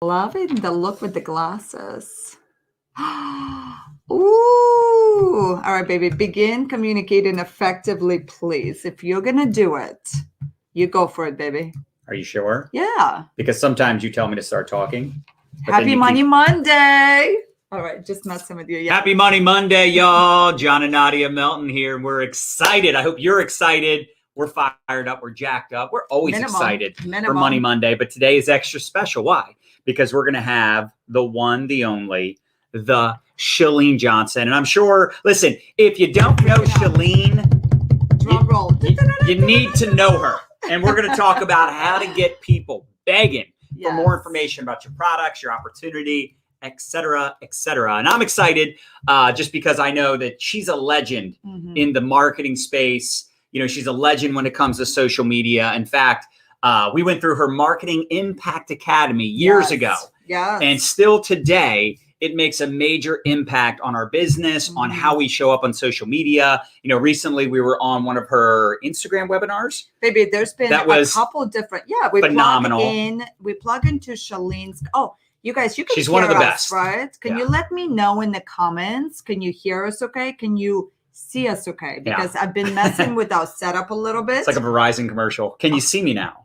Loving the look with the glasses. Ooh. All right, baby. Begin communicating effectively, please. If you're going to do it, you go for it, baby. Are you sure? Yeah. Because sometimes you tell me to start talking. Happy Money Monday. All right, just messing with you. Yeah. Happy Money Monday, y'all. John and Nadya Melton here. We're excited. I hope you're excited. We're fired up. We're jacked up. We're always excited for Money Monday. But today is extra special. Why? Because we're going to have the one, the only, the Chalene Johnson. And I'm sure, listen, if you don't know Chalene, drum roll. You need to know her. And we're going to talk about how to get people begging for more information about your products, your opportunity, et cetera, et cetera. And I'm excited just because I know that she's a legend in the marketing space. You know, she's a legend when it comes to social media. In fact, we went through her Marketing Impact Academy years ago. Yeah. And still today, it makes a major impact on our business, on how we show up on social media. You know, recently we were on one of her Instagram webinars. Baby, there's been a couple different, we phenomenal. We plug into Chalene's. Oh, you guys, you can She's hear one of the us, best. Right? Can you let me know in the comments? Can you hear us okay? Can you see us okay? Because I've been messing with our setup a little bit. It's like a Verizon commercial. Can you see me now?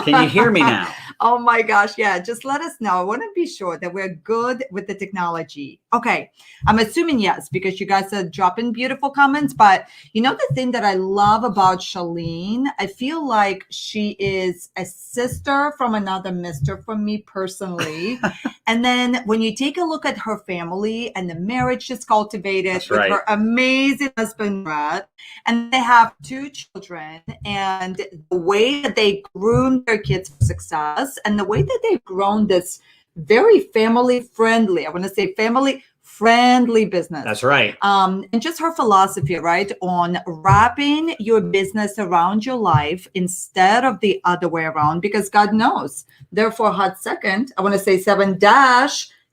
Can you hear me now? Oh my gosh. Yeah. Just let us know. I want to be sure that we're good with the technology. Okay. I'm assuming yes, because you guys are dropping beautiful comments. But you know, the thing that I love about Chalene, I feel like she is a sister from another mister for me personally. And then when you take a look at her family and the marriage she's cultivated with her amazing husband, Brad, and they have 2 children, and the way that they groom their kids for success and the way that they've grown this very family friendly, I want to say family friendly business. That's right. And just her philosophy, right, on wrapping your business around your life instead of the other way around, because God knows, therefore, hot second, I want to say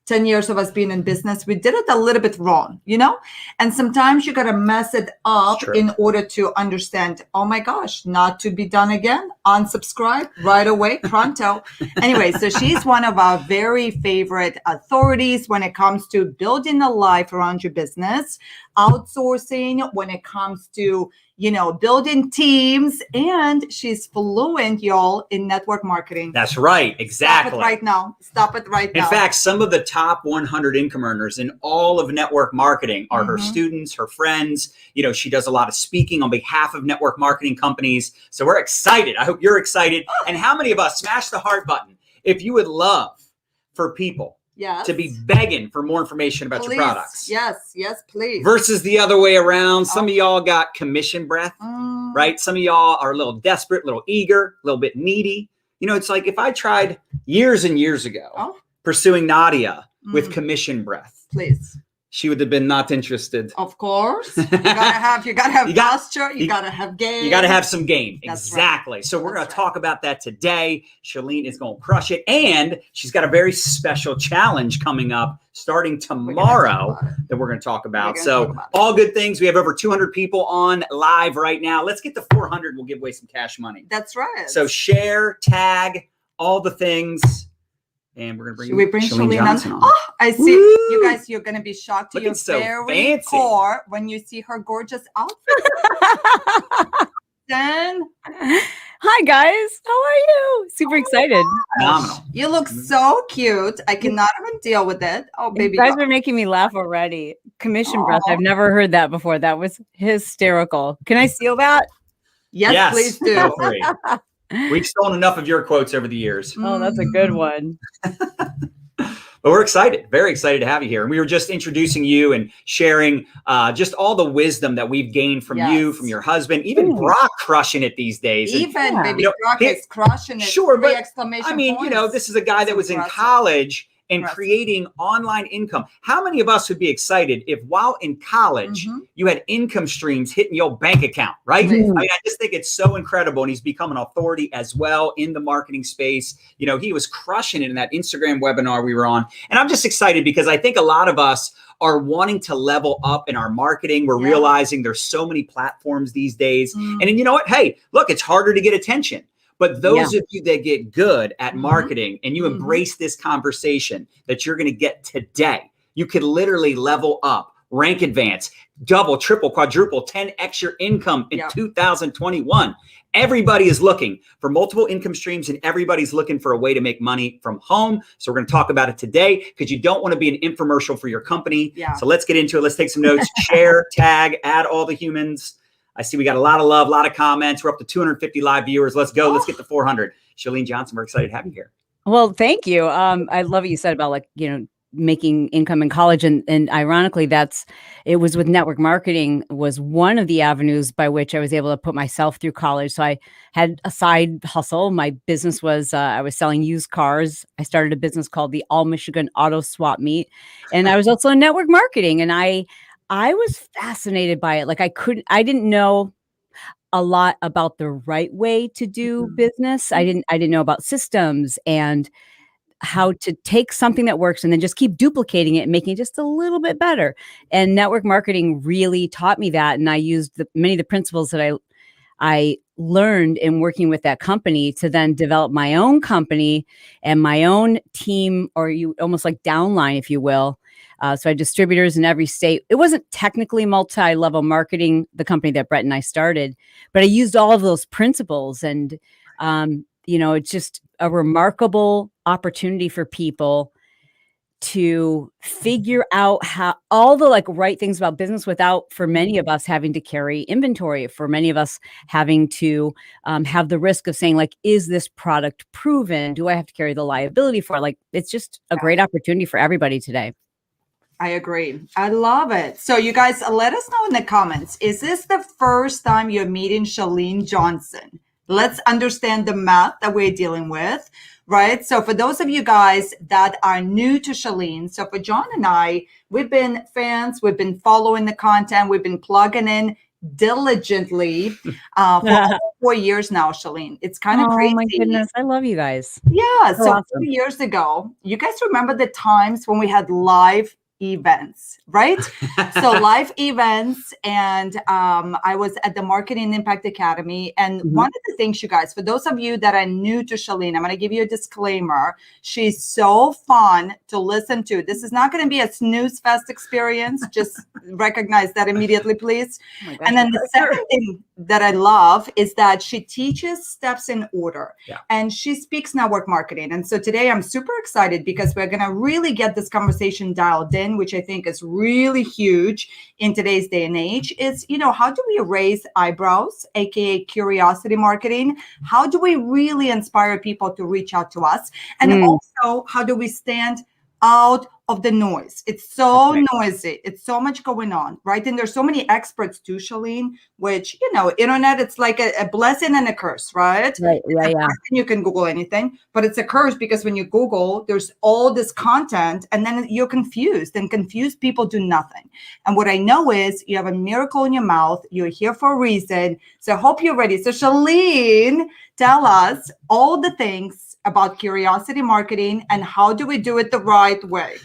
10 years of us being in business, we did it a little bit wrong, you know? And sometimes you got to mess it up in order to understand, oh my gosh, not to be done again. Unsubscribe right away, pronto. Anyway, so she's one of our very favorite authorities when it comes to building a life around your business, outsourcing when it comes to, you know, building teams, and she's fluent, y'all, in network marketing. That's right. Exactly. Stop it right now. Stop it right now. In fact, some of the top 100 income earners in all of network marketing are her students, her friends. You know, she does a lot of speaking on behalf of network marketing companies. So we're excited. I hope you're excited. And how many of us smash the heart button if you would love for people to be begging for more information about your products? Yes, please. Versus the other way around. Some of y'all got commission breath, right? Some of y'all are a little desperate, a little eager, a little bit needy. You know, it's like if I tried years and years ago pursuing Nadya with commission breath, please, she would have been not interested. Of course. You gotta have posture. You gotta have game. You gotta have some game. That's exactly. Right. So we're gonna talk about that today. Chalene is gonna crush it. And she's got a very special challenge coming up starting tomorrow that we're gonna talk about. So all good things. We have over 200 people on live right now. Let's get to 400. We'll give away some cash money. That's right. So share, tag, all the things. And we're going to bring Chalene Johnson on. Oh, I see. Woo! You guys, you're going to be shocked to your very core when you see her gorgeous outfit. Then, hi, guys. How are you? Super excited. Phenomenal. You look so cute. I cannot even deal with it. Oh, baby. You guys are making me laugh already. Commission breath. I've never heard that before. That was hysterical. Can I steal that? Yes, please do. Feel free. We've stolen enough of your quotes over the years. Oh, that's a good one. But we're excited, very excited to have you here. And we were just introducing you and sharing just all the wisdom that we've gained from you, from your husband, even Brock crushing it these days. Even baby Brock is crushing it. Sure, but exclamation I mean, points. you know, this is a guy that was in college and creating online income. How many of us would be excited if while in college, you had income streams hitting your bank account, right? I mean, I just think it's so incredible. And he's become an authority as well in the marketing space. You know, he was crushing it in that Instagram webinar we were on. And I'm just excited because I think a lot of us are wanting to level up in our marketing. We're realizing there's so many platforms these days. And then, you know what? Hey, look, it's harder to get attention. But those of you that get good at Mhm. marketing and you Mhm. embrace this conversation that you're going to get today, you could literally level up, rank advance, double, triple, quadruple, 10x your income in Yep. 2021. Everybody is looking for multiple income streams and everybody's looking for a way to make money from home. So we're going to talk about it today because you don't want to be an infomercial for your company. Yeah. So let's get into it. Let's take some notes, share, tag, add all the humans. I see we got a lot of love, a lot of comments. We're up to 250 live viewers. Let's go. Let's get to 400. Chalene Johnson, we're excited to have you here. Well, thank you. I love what you said about making income in college. And ironically, it was with network marketing was one of the avenues by which I was able to put myself through college. So I had a side hustle. My business was, I was selling used cars. I started a business called the All Michigan Auto Swap Meet. And I was also in network marketing. And I was fascinated by it. I didn't know a lot about the right way to do business. I didn't know about systems and how to take something that works and then just keep duplicating it and making it just a little bit better. And network marketing really taught me that. And I used many of the principles that I learned in working with that company to then develop my own company and my own team, or you almost like downline, if you will. So I had distributors in every state. It wasn't technically multi-level marketing, the company that Brett and I started, but I used all of those principles. And, it's just a remarkable opportunity for people to figure out how all the right things about business without, for many of us, having to carry inventory, for many of us having to have the risk of saying, is this product proven? Do I have to carry the liability for it? It's just a great opportunity for everybody today. I agree. I love it. So you guys, let us know in the comments. Is this the first time you're meeting Chalene Johnson? Let's understand the math that we're dealing with, right? So for those of you guys that are new to Chalene, so for John and I, we've been fans, we've been following the content, we've been plugging in diligently for 4 years now, Chalene. It's kind of crazy. Oh my goodness. I love you guys. Yeah. So awesome. 4 years ago, you guys remember the times when we had live events, right? So live events, and I was at the Marketing Impact Academy. And one of the things, you guys, for those of you that are new to Chalene, I'm going to give you a disclaimer. She's so fun to listen to. This is not going to be a snooze fest experience. Just recognize that immediately, please. Oh my gosh, and then the second thing that I love is that she teaches steps in order, and she speaks network marketing. And so today I'm super excited because we're going to really get this conversation dialed in, which I think is really huge in today's day and age. Is, how do we raise eyebrows, aka curiosity marketing? How do we really inspire people to reach out to us? And also, how do we stand out of the noise? It's so noisy. It's so much going on, right? And there's so many experts too, Chalene, which, internet, it's like a blessing and a curse, right? Right. Yeah. You can Google anything, but it's a curse because when you Google, there's all this content and then you're confused, and confused people do nothing. And what I know is you have a miracle in your mouth. You're here for a reason. So I hope you're ready. So Chalene, tell us all the things about curiosity marketing and how do we do it the right way.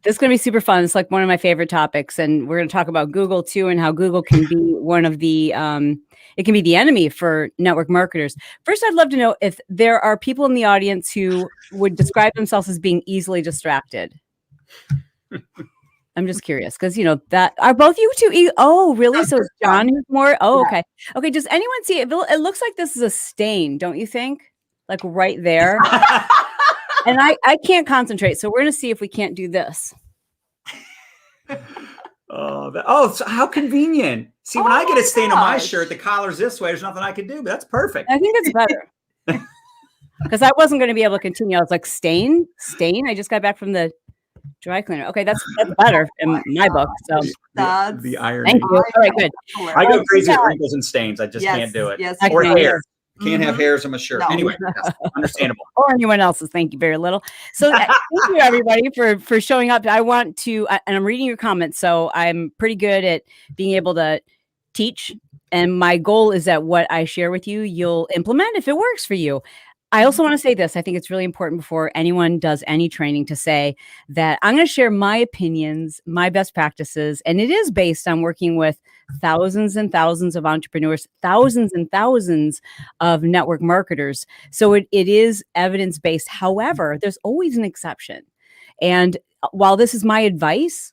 This is going to be super fun. It's like one of my favorite topics. And we're going to talk about Google too, and how Google can be one of the, it can be the enemy for network marketers. First, I'd love to know if there are people in the audience who would describe themselves as being easily distracted. I'm just curious because, that are both you two. Oh, really? So John is more. Oh, okay. Okay. Does anyone see it? It looks like this is a stain, don't you think? Like right there. And I can't concentrate. So we're going to see if we can't do this. So how convenient. See, when I get a stain on my shirt, the collar's this way. There's nothing I can do, but that's perfect. I think it's better. Because I wasn't going to be able to continue. I was like, stain. I just got back from the dry cleaner. Okay, that's better in my book. So the irony. Thank you. All right, good. I go crazy with wrinkles and stains. I just can't do it. Yes, or hair. Can't have hairs on my shirt. No. Anyway, that's understandable. Or anyone else's. Thank you very little. So thank you everybody for showing up. I want to, and I'm reading your comments. So I'm pretty good at being able to teach. And my goal is that what I share with you, you'll implement if it works for you. I also want to say this. I think it's really important before anyone does any training to say that I'm going to share my opinions, my best practices, and it is based on working with thousands and thousands of entrepreneurs, thousands and thousands of network marketers. So it is evidence-based. However, there's always an exception. And while this is my advice,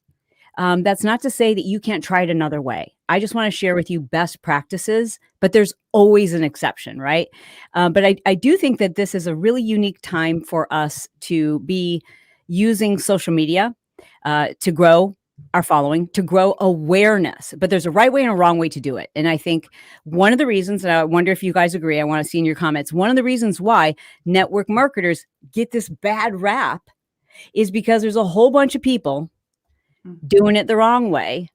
that's not to say that you can't try it another way. I just want to share with you best practices, but there's always an exception, right? But I do think that this is a really unique time for us to be using social media to grow our following, to grow awareness. But there's a right way and a wrong way to do it. And I think one of the reasons, and I wonder if you guys agree, I want to see in your comments, one of the reasons why network marketers get this bad rap is because there's a whole bunch of people doing it the wrong way.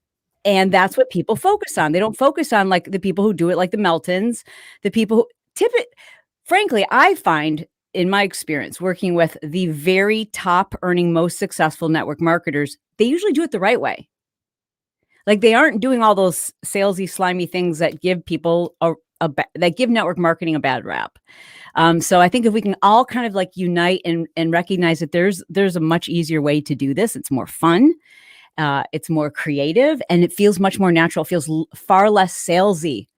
And that's what people focus on. They don't focus on like the people who do it like the Meltons, the people who tip it. Frankly, I find in my experience working with the very top earning, most successful network marketers, they usually do it the right way. Like they aren't doing all those salesy, slimy things that give people that give network marketing a bad rap. So I think if we can all kind of like unite and recognize that there's a much easier way to do this. It's more fun. It's more creative and it feels much more natural. It feels far less salesy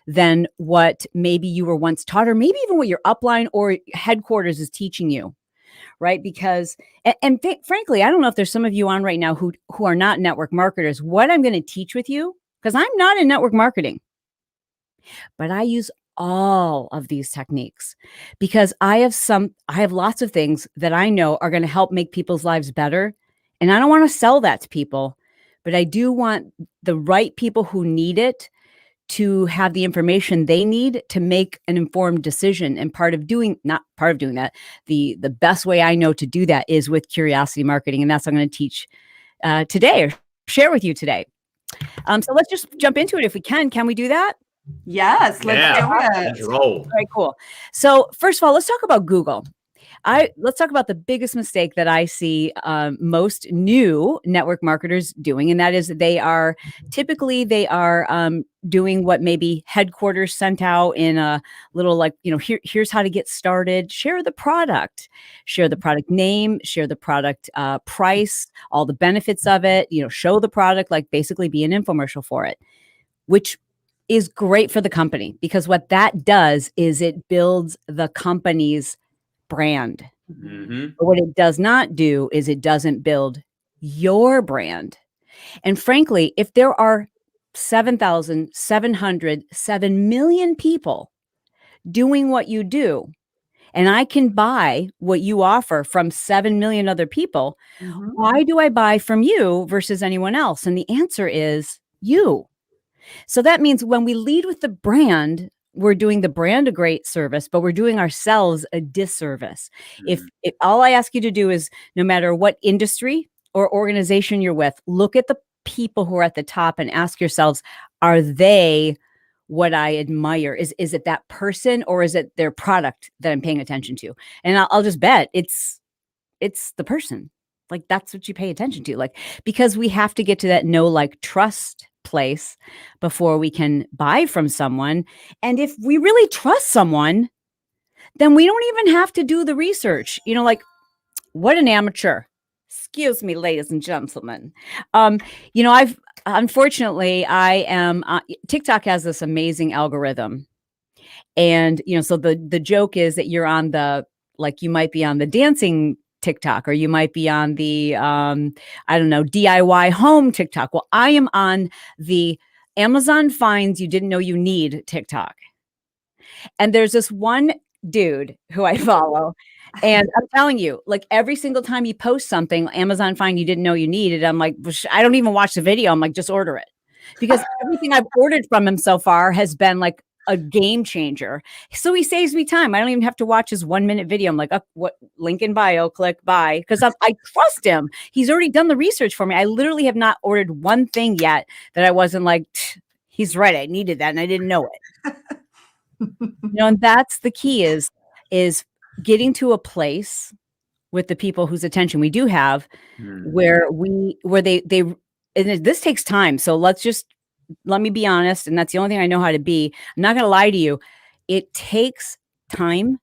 than what maybe you were once taught, or maybe even what your upline or headquarters is teaching you, right? Because, frankly, I don't know if there's some of you on right now who are not network marketers. What I'm going to teach with you, because I'm not in network marketing, but I use all of these techniques because I have lots of things that I know are going to help make people's lives better. And I don't want to sell that to people, but I do want the right people who need it to have the information they need to make an informed decision. And not part of doing that, the best way I know to do that is with curiosity marketing. And that's what I'm going to teach today or share with you today. So let's just jump into it if we can. Can we do that? Yes, let's do it. Let's roll. All right, cool. So first of all, let's talk about Google. Let's talk about the biggest mistake that I see most new network marketers doing, and that is they are doing what maybe headquarters sent out in a little like, here's how to get started. Share the product name, share the product price, all the benefits of it. Show the product, like basically be an infomercial for it, which is great for the company because what that does is it builds the company's brand. Mm-hmm. But what it does not do is it doesn't build your brand. And frankly, if there are 7 million people doing what you do, and I can buy what you offer from 7 million other people, why do I buy from you versus anyone else? And the answer is you. So that means when we lead with the brand, we're doing the brand a great service, but we're doing ourselves a disservice. If all I ask you to do is, no matter what industry or organization you're with, look at the people who are at the top and ask yourselves, are they what I admire? Is it that person or is it their product that I'm paying attention to? And I'll just bet it's the person. Like that's what you pay attention to. Like, because we have to get to that know, like, trust place before we can buy from someone. And if we really trust someone, then we don't even have to do the research. Like, what an amateur. Excuse me, ladies and gentlemen. Unfortunately, TikTok has this amazing algorithm. And, so the joke is that you're on you might be on the dancing TikTok, or you might be on the, DIY home TikTok. Well, I am on the Amazon finds you didn't know you need TikTok. And there's this one dude who I follow. And I'm telling you, like every single time he posts something, Amazon find you didn't know you needed, I'm like, I don't even watch the video. I'm like, just order it. Because everything I've ordered from him so far has been like a game changer. So he saves me time. I don't even have to watch his 1-minute video. I'm like, what link in bio, click buy. Because I trust him. He's already done the research for me. I literally have not ordered one thing yet that I wasn't like, he's right. I needed that and I didn't know it. And that's the key is getting to a place with the people whose attention we do have, where they and this takes time. So let me be honest. And that's the only thing I know how to be. I'm not going to lie to you. It takes time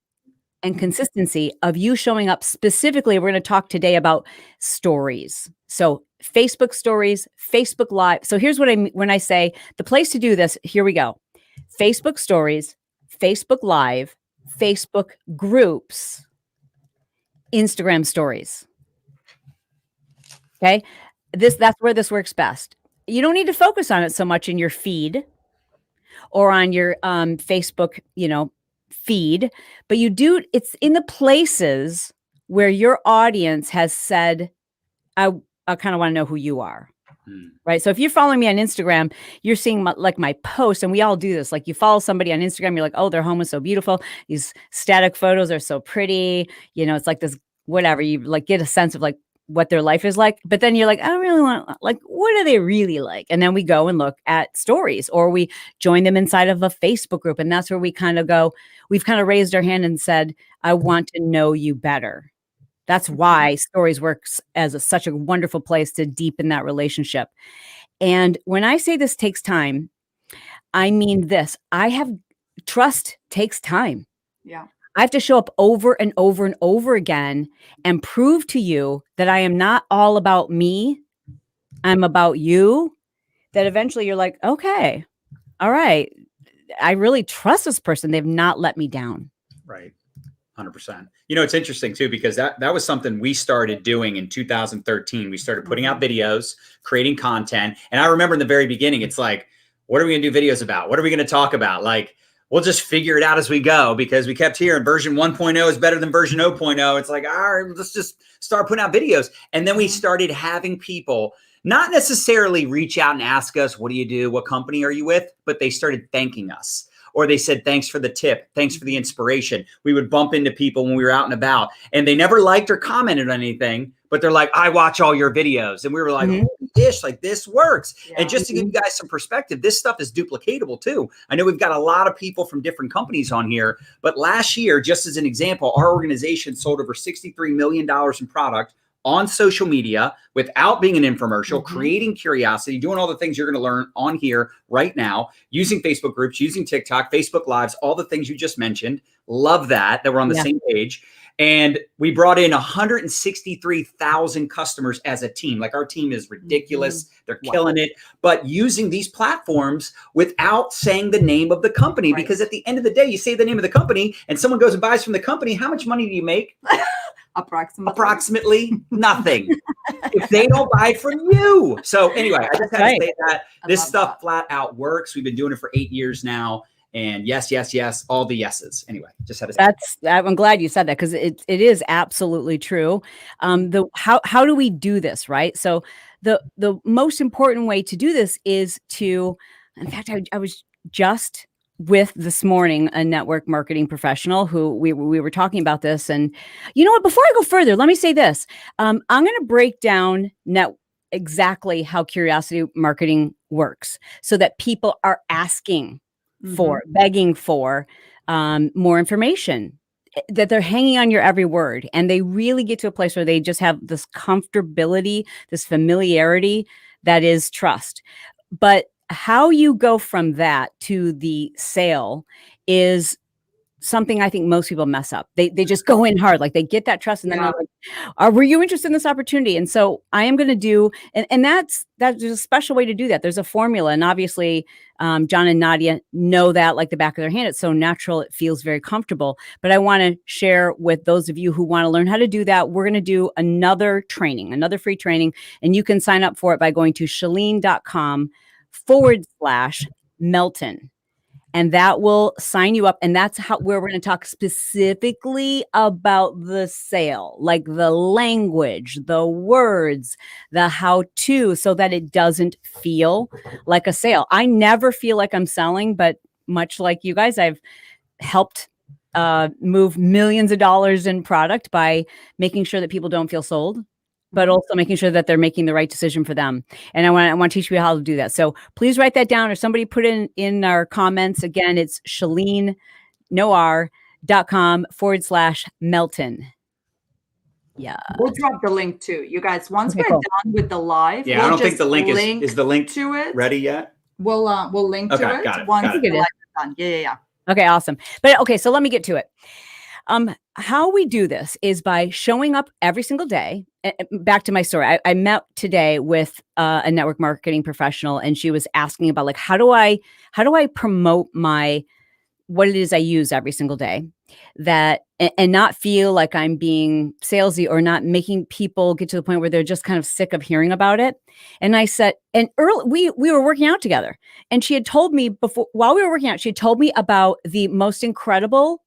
and consistency of you showing up specifically. We're going to talk today about stories. So Facebook stories, Facebook Live. So here's what I mean when I say the place to do this. Here we go. Facebook stories, Facebook Live, Facebook groups, Instagram stories. Okay. That's where this works best. You don't need to focus on it so much in your feed or on your Facebook, feed, but it's in the places where your audience has said, I kind of want to know who you are. Right. So if you're following me on Instagram, you're seeing my post, and we all do this. Like you follow somebody on Instagram, you're like, oh, their home is so beautiful. These static photos are so pretty. It's like this, whatever, you like get a sense of like what their life is like. But then you're like, I don't really want, like, what are they really like? And then we go and look at stories, or we join them inside of a Facebook group. And that's where we kind of go, we've kind of raised our hand and said, I want to know you better. That's why stories works as such a wonderful place to deepen that relationship. And when I say this takes time, I mean this. Trust takes time. Yeah. I have to show up over and over and over again and prove to you that I am not all about me. I'm about you. That eventually you're like, okay, all right. I really trust this person. They've not let me down. Right. 100%. It's interesting too, because that was something we started doing in 2013. We started putting out videos, creating content. And I remember in the very beginning, it's like, what are we going to do videos about? What are we going to talk about? Like, we'll just figure it out as we go, because we kept hearing version 1.0 is better than version 0.0. It's like, all right, let's just start putting out videos. And then we started having people not necessarily reach out and ask us, what do you do? What company are you with? But they started thanking us. Or they said, thanks for the tip. Thanks for the inspiration. We would bump into people when we were out and about, and they never liked or commented on anything, but they're like, I watch all your videos. And we were like, holy dish, like this works. Yeah. And just to give you guys some perspective, this stuff is duplicatable too. I know we've got a lot of people from different companies on here, but last year, just as an example, our organization sold over $63 million in product on social media without being an infomercial, creating curiosity, doing all the things you're going to learn on here right now, using Facebook groups, using TikTok, Facebook Lives, all the things you just mentioned. Love that we're on the same page. And we brought in 163,000 customers as a team. Like, our team is ridiculous. They're killing it. But using these platforms without saying the name of the company, because at the end of the day, you say the name of the company and someone goes and buys from the company. How much money do you make? Approximately nothing if they don't buy from you. So anyway, I just had to say that this stuff flat out works. We've been doing it for 8 years now. And yes, all the yeses. Anyway, just had to say that. I'm glad you said that, because it is absolutely true. How do we do this, right? So the most important way to do this is to, in fact, I was just with this morning a network marketing professional who we were talking about this. And you know what, before I go further, let me say this. I'm going to break down exactly how curiosity marketing works, so that people are asking for, begging for more information, that they're hanging on your every word, and they really get to a place where they just have this comfortability, this familiarity that is trust. But how you go from that to the sale is something I think most people mess up. They just go in hard, like they get that trust, and then they're like, were you interested in this opportunity? And so I am going to do, and that's there's a special way to do that. There's a formula, and obviously John and Nadya know that like the back of their hand. It's so natural. It feels very comfortable. But I want to share with those of you who want to learn how to do that. We're going to do another training, another free training, and you can sign up for it by going to chalene.com/Melton. And that will sign you up. And that's where we're going to talk specifically about the sale, like the language, the words, the how-to, so that it doesn't feel like a sale. I never feel like I'm selling, but much like you guys, I've helped move millions of dollars in product by making sure that people don't feel sold, but also making sure that they're making the right decision for them. And I want to teach you how to do that. So please write that down, or somebody put it in our comments. Again, it's ChaleneNoir.com/Melton. Yeah. We'll drop the link too. You guys, once we're done with the live, I don't think the link is the link to it ready yet. We'll link to it once the live is done. Yeah. Okay, awesome. But okay, so let me get to it. How we do this is by showing up every single day. Back to my story. I met today with a network marketing professional, and she was asking about like, how do I promote what it is I use every single day, and not feel like I'm being salesy or not making people get to the point where they're just kind of sick of hearing about it. And I said, and early, we were working out together, and she had told me while we were working out, she had told me about the most incredible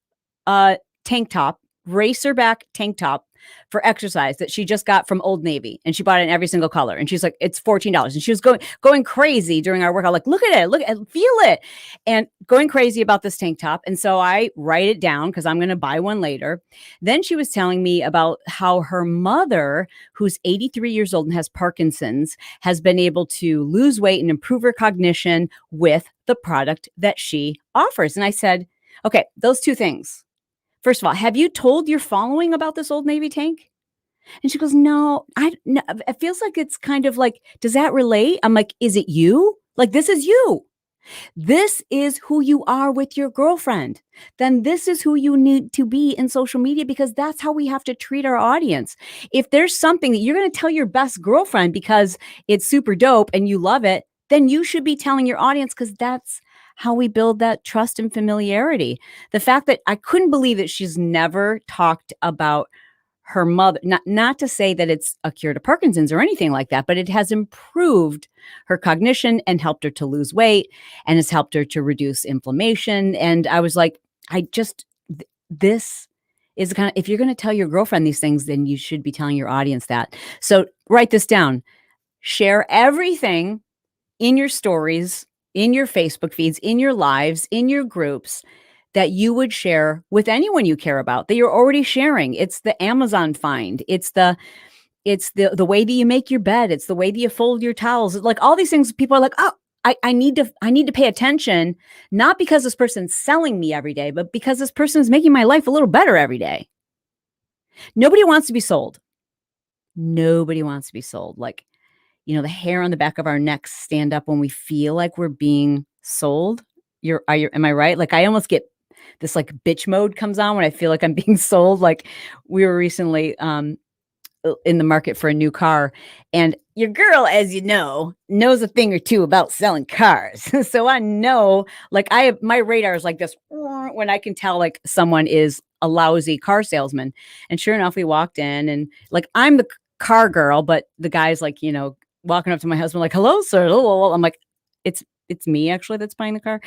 tank top, racerback tank top for exercise that she just got from Old Navy, and she bought it in every single color. And she's like, it's $14. And she was going crazy during our workout. Like, look at it, feel it, and going crazy about this tank top. And so I write it down because I'm going to buy one later. Then she was telling me about how her mother, who's 83 years old and has Parkinson's, has been able to lose weight and improve her cognition with the product that she offers. And I said, okay, those two things. First of all, have you told your following about this Old Navy tank? And she goes, no, it feels like it's kind of like, does that relate? I'm like, is it you? Like, this is you. This is who you are with your girlfriend. Then this is who you need to be in social media, because that's how we have to treat our audience. If there's something that you're going to tell your best girlfriend because it's super dope and you love it, then you should be telling your audience, because that's how we build that trust and familiarity. The fact that I couldn't believe that she's never talked about her mother, not to say that it's a cure to Parkinson's or anything like that, but it has improved her cognition and helped her to lose weight, and has helped her to reduce inflammation. And I was like, this is kind of, if you're going to tell your girlfriend these things, then you should be telling your audience that. So write this down, share everything in your stories, in your Facebook feeds, in your lives, in your groups, that you would share with anyone you care about, that you're already sharing. It's the Amazon find. It's the way that you make your bed. It's the way that you fold your towels. Like all these things, people are like, oh, I need to pay attention, not because this person's selling me every day, but because this person is making my life a little better every day. Nobody wants to be sold. Nobody wants to be sold. Like, the hair on the back of our necks stand up when we feel like we're being sold. Am I right? Like, I almost get this like bitch mode comes on when I feel like I'm being sold. Like, we were recently in the market for a new car, and your girl, as you know, knows a thing or two about selling cars. So I know, like, my radar is like this when I can tell like someone is a lousy car salesman. And sure enough, we walked in, and like, I'm the car girl, but the guy's like, walking up to my husband like, hello, sir. I'm like, it's me actually that's buying the car.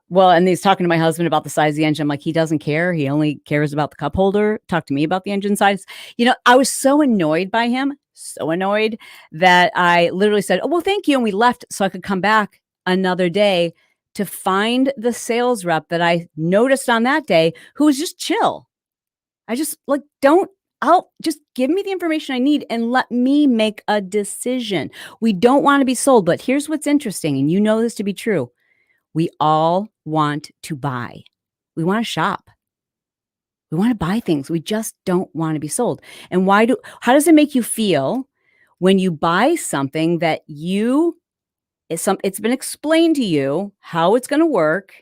And he's talking to my husband about the size of the engine. I'm like, he doesn't care. He only cares about the cup holder. Talk to me about the engine size. I was so annoyed by him, so annoyed that I literally said, oh, well, thank you. And we left so I could come back another day to find the sales rep that I noticed on that day who was just chill. I just like, I'll just give me the information I need and let me make a decision. We don't want to be sold, but here's what's interesting. And you know this to be true. We all want to buy. We want to shop. We want to buy things. We just don't want to be sold. And how does it make you feel when you buy something that it's been explained to you how it's going to work,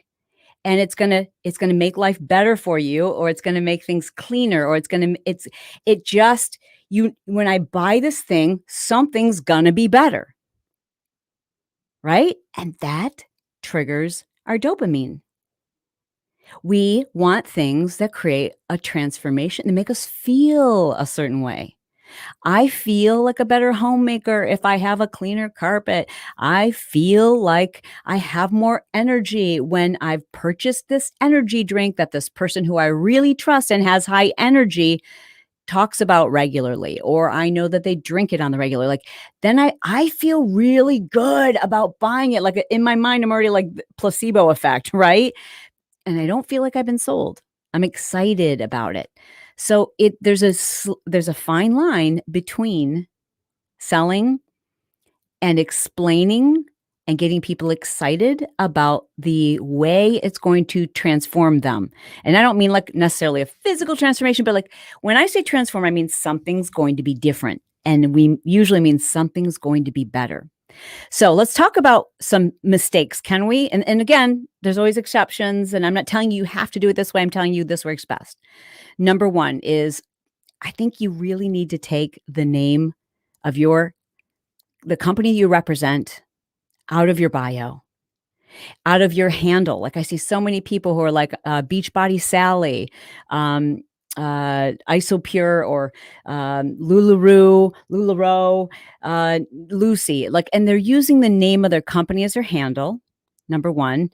and it's going to make life better for you, or it's going to make things cleaner, or when I buy this thing, something's going to be better. Right? And that triggers our dopamine. We want things that create a transformation, that make us feel a certain way. I feel like a better homemaker if I have a cleaner carpet. I feel like I have more energy when I've purchased this energy drink that this person who I really trust and has high energy talks about regularly, or I know that they drink it on the regular. Like, then I feel really good about buying it. Like, in my mind, I'm already like placebo effect, right? And I don't feel like I've been sold. I'm excited about it. So there's a fine line between selling and explaining and getting people excited about the way it's going to transform them. And I don't mean like necessarily a physical transformation, but like when I say transform, I mean something's going to be different. And we usually mean something's going to be better. So let's talk about some mistakes, can we? And again, there's always exceptions, and I'm not telling you have to do it this way. I'm telling you this works best. Number one is, I think you really need to take the name of the company you represent out of your bio, out of your handle. Like I see so many people who are like Beachbody Sally, Isopure, or LuLaRoe, Lucy, like, and they're using the name of their company as their handle, number one,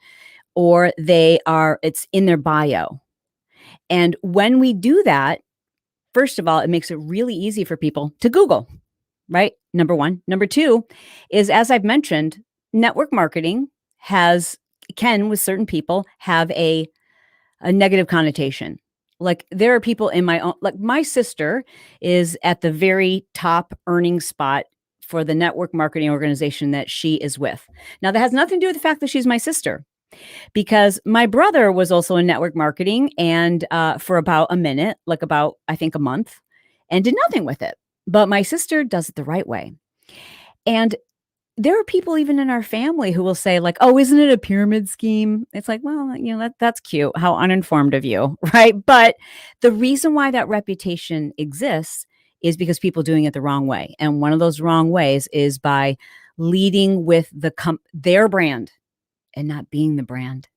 or it's in their bio. And when we do that, first of all, it makes it really easy for people to Google, right? Number one. Number two is, as I've mentioned, network marketing can with certain people have a negative connotation. Like there are people in my own, like my sister is at the very top earning spot for the network marketing organization that she is with. Now that has nothing to do with the fact that she's my sister, because my brother was also in network marketing and for about a minute, like about, I think, a month, and did nothing with it. But my sister does it the right way. And there are people even in our family who will say like, oh, isn't it a pyramid scheme? It's like, well, that's cute. How uninformed of you, right? But the reason why that reputation exists is because people doing it the wrong way. And one of those wrong ways is by leading with their brand and not being the brand,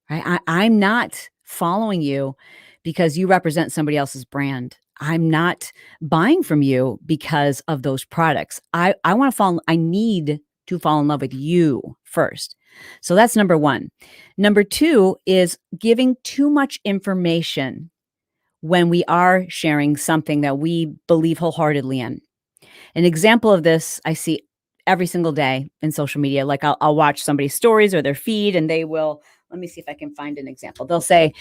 right? I'm not following you because you represent somebody else's brand. I'm not buying from you because of those products. I need to fall in love with you first. So that's number one. Number two is giving too much information when we are sharing something that we believe wholeheartedly in. An example of this I see every single day in social media. Like I'll watch somebody's stories or their feed, and they will, let me see if I can find an example. They'll say,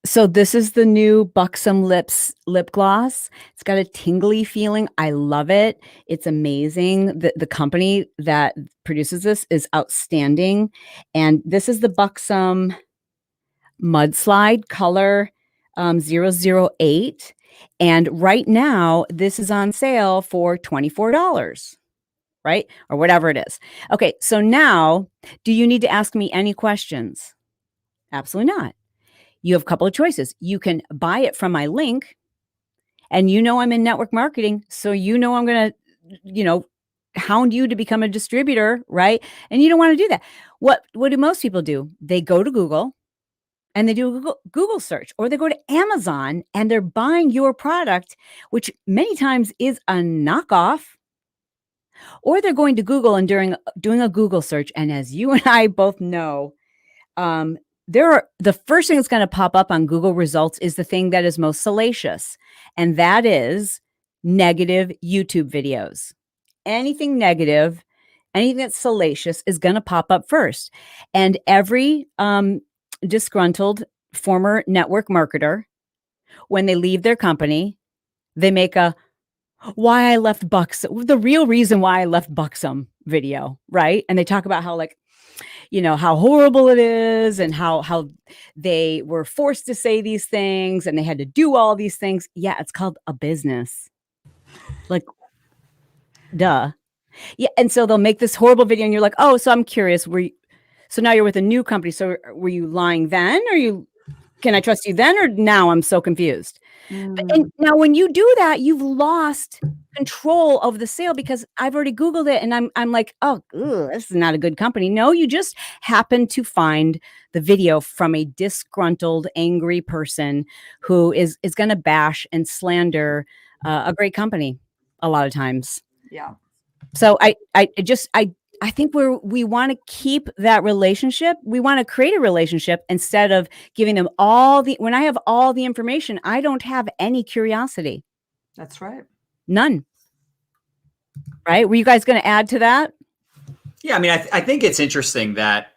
so this is the new Buxom lip gloss. It's got a tingly feeling. I love it. It's amazing. The company that produces this is outstanding. And this is the Buxom Mudslide color 008. And right now, this is on sale for $24, right? Or whatever it is. Okay, so now, do you need to ask me any questions? Absolutely not. You have a couple of choices. You can buy it from my link, and I'm in network marketing, so I'm going to, hound you to become a distributor, right? And you don't want to do that. What do most people do? They go to Google and they do a Google search, or they go to Amazon and they're buying your product, which many times is a knockoff, or they're going to Google and doing a Google search. And as you and I both know, the first thing that's going to pop up on Google results is the thing that is most salacious, and that is negative YouTube videos. Anything negative, anything that's salacious is going to pop up first. And every disgruntled former network marketer, when they leave their company, they make a why I left Buxom, the real reason why I left Buxom video, right? And they talk about how how horrible it is and how they were forced to say these things and they had to do all these things. Yeah, it's called a business. Like, duh. Yeah, and so they'll make this horrible video and you're like, oh, so I'm curious, so now you're with a new company. So were you lying then? Can I trust you then? Or now I'm so confused. And now when you do that, you've lost control of the sale because I've already Googled it and I'm like, oh, this is not a good company. No, you just happen to find the video from a disgruntled, angry person who is going to bash and slander a great company a lot of times. Yeah. So I think we want to keep that relationship. We want to create a relationship instead of giving them when I have all the information, I don't have any curiosity. That's right. None. Right? Were you guys going to add to that? Yeah. I mean, I think it's interesting that,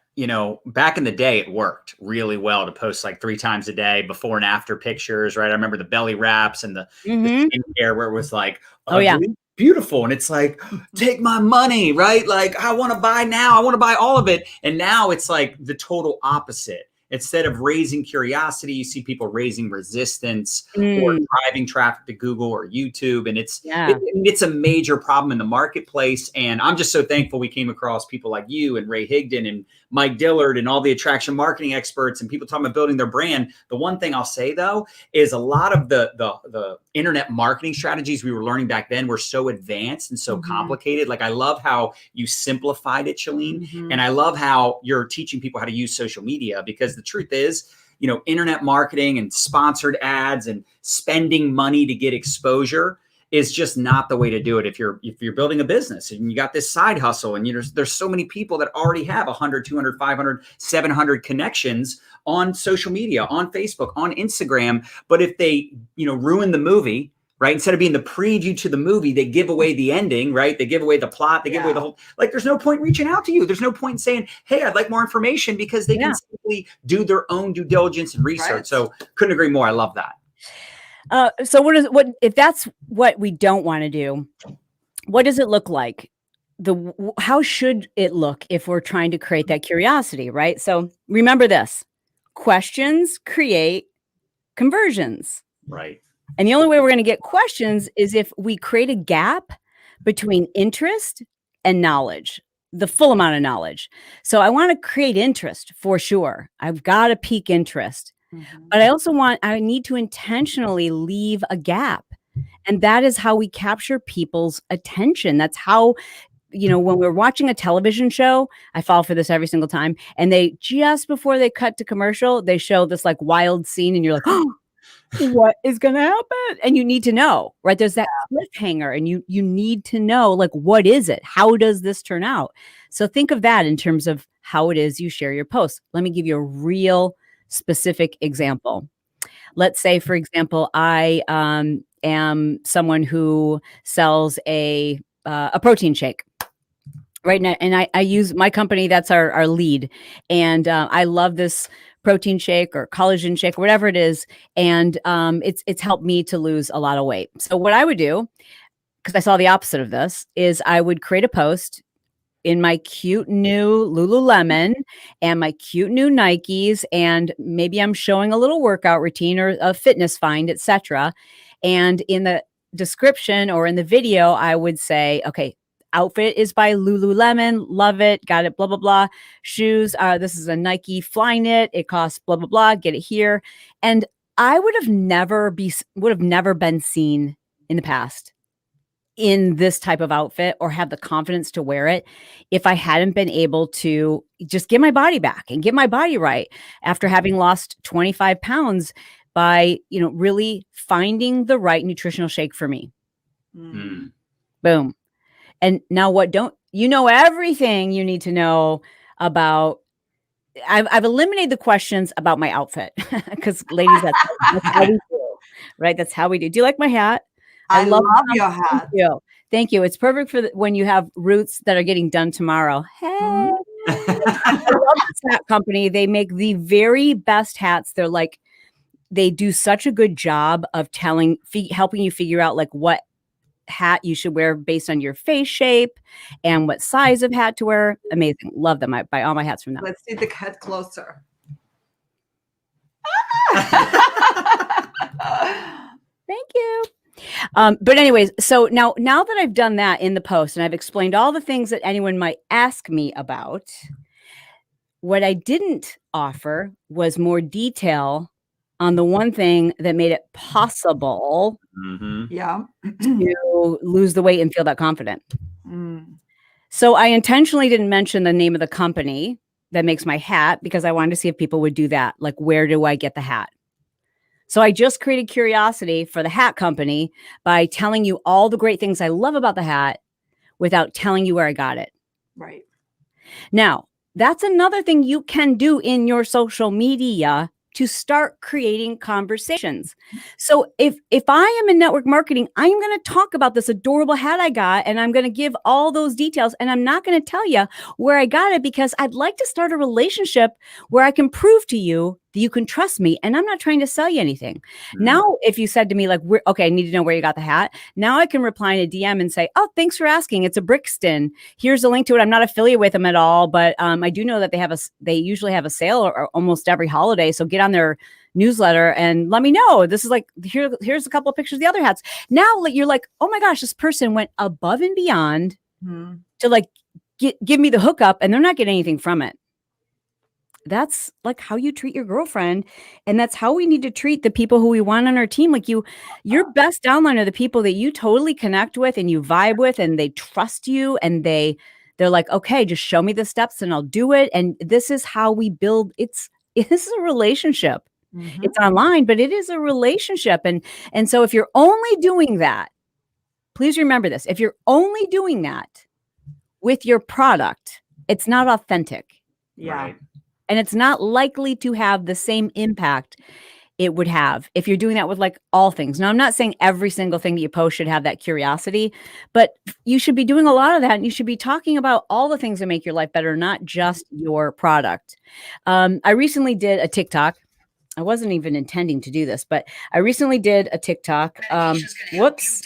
back in the day, it worked really well to post like 3 times a day, before and after pictures, right? I remember the belly wraps and the skincare where it was like, oh yeah, beautiful. And it's like, take my money, right? Like, I want to buy now. I want to buy all of it. And now it's like the total opposite. Instead of raising curiosity, you see people raising resistance or Mm, driving traffic to Google or YouTube. And yeah. it's a major problem in the marketplace. And I'm just so thankful we came across people like you and Ray Higdon and Mike Dillard and all the attraction marketing experts and people talking about building their brand. The one thing I'll say, though, is a lot of the internet marketing strategies we were learning back then were so advanced and so complicated. Like, I love how you simplified it, Chalene. And I love how you're teaching people how to use social media, because the truth is, you know, internet marketing and sponsored ads and spending money to get exposure is just not the way to do it. If you're building a business and you got this side hustle, and there's so many people that already have 100, 200, 500, 700 connections on social media, on Facebook, on Instagram. But if they, ruin the movie, right? Instead of being the preview to the movie, they give away the ending, right? They give away the plot. They give away the whole, like, there's no point reaching out to you. There's no point saying, hey, I'd like more information, because they can simply do their own due diligence and research. Right. So couldn't agree more. I love that. So what if that's what we don't want to do? What does it look like? How should it look if we're trying to create that curiosity, right? So remember this: questions create conversions. Right. And the only way we're going to get questions is if we create a gap between interest and knowledge, the full amount of knowledge. So I want to create interest for sure. I've got to pique interest. But I need to intentionally leave a gap. And that is how we capture people's attention. That's how, when we're watching a television show, I fall for this every single time. And they, just before they cut to commercial, they show this like wild scene and you're like, oh, what is going to happen? And you need to know, right? There's that cliffhanger and you need to know, like, what is it? How does this turn out? So think of that in terms of how it is you share your posts. Let me give you a real specific example. Let's say, for example, I am someone who sells a protein shake. Right now, and I use my company, that's our lead. And I love this protein shake or collagen shake, or whatever it is. And it's helped me to lose a lot of weight. So what I would do, because I saw the opposite of this, is I would create a post in my cute new Lululemon and my cute new Nikes. And maybe I'm showing a little workout routine or a fitness find, etc. And in the description or in the video, I would say, okay, outfit is by Lululemon. Love it. Got it. Blah, blah, blah. Shoes. This is a Nike Flyknit. It costs blah, blah, blah. Get it here. And I would have never been seen in the past in this type of outfit or have the confidence to wear it if I hadn't been able to just get my body back and get my body right after having lost 25 pounds by, really finding the right nutritional shake for me. Boom. And now everything you need to know about. I've eliminated the questions about my outfit because, ladies, that's how we do, right? That's how we do. Do you like my hat? I love your hat. Thank you. It's perfect for when you have roots that are getting done tomorrow. Hey, I love this hat company. They make the very best hats. They do such a good job of helping you figure out like what hat you should wear based on your face shape and what size of hat to wear. Amazing. Love them. I buy all my hats from them. Let's see the hat closer. Thank you. But anyways, so now that I've done that in the post and I've explained all the things that anyone might ask me about, what I didn't offer was more detail on the one thing that made it possible to lose the weight and feel that confident. So I intentionally didn't mention the name of the company that makes my hat because I wanted to see if people would do that. Like, where do I get the hat? So I just created curiosity for the hat company by telling you all the great things I love about the hat without telling you where I got it. Right. Now, that's another thing you can do in your social media to start creating conversations. So if I am in network marketing, I'm going to talk about this adorable hat I got, and I'm going to give all those details, and I'm not going to tell you where I got it because I'd like to start a relationship where I can prove to you that you can trust me and I'm not trying to sell you anything. Now, if you said to me like, okay, I need to know where you got the hat. Now I can reply in a DM and say, oh, thanks for asking. It's a Brixton. Here's a link to it. I'm not affiliated with them at all, but I do know that they usually have a sale or almost every holiday. So get on their newsletter and let me know. This is like, here's a couple of pictures of the other hats. Now you're like, oh my gosh, this person went above and beyond to like give me the hookup, and they're not getting anything from it. That's like how you treat your girlfriend. And that's how we need to treat the people who we want on our team. Like your best downline are the people that you totally connect with and you vibe with, and they trust you, and they're like, okay, just show me the steps and I'll do it. And this is how we build. This is a relationship. It's online, but it is a relationship. And so if you're only doing that, please remember this. If you're only doing that with your product, it's not authentic. Yeah. Right. And it's not likely to have the same impact it would have if you're doing that with like all things. Now, I'm not saying every single thing that you post should have that curiosity, but you should be doing a lot of that. And you should be talking about all the things that make your life better, not just your product. I recently did a TikTok. I wasn't even intending to do this, but I recently did a TikTok. Whoops.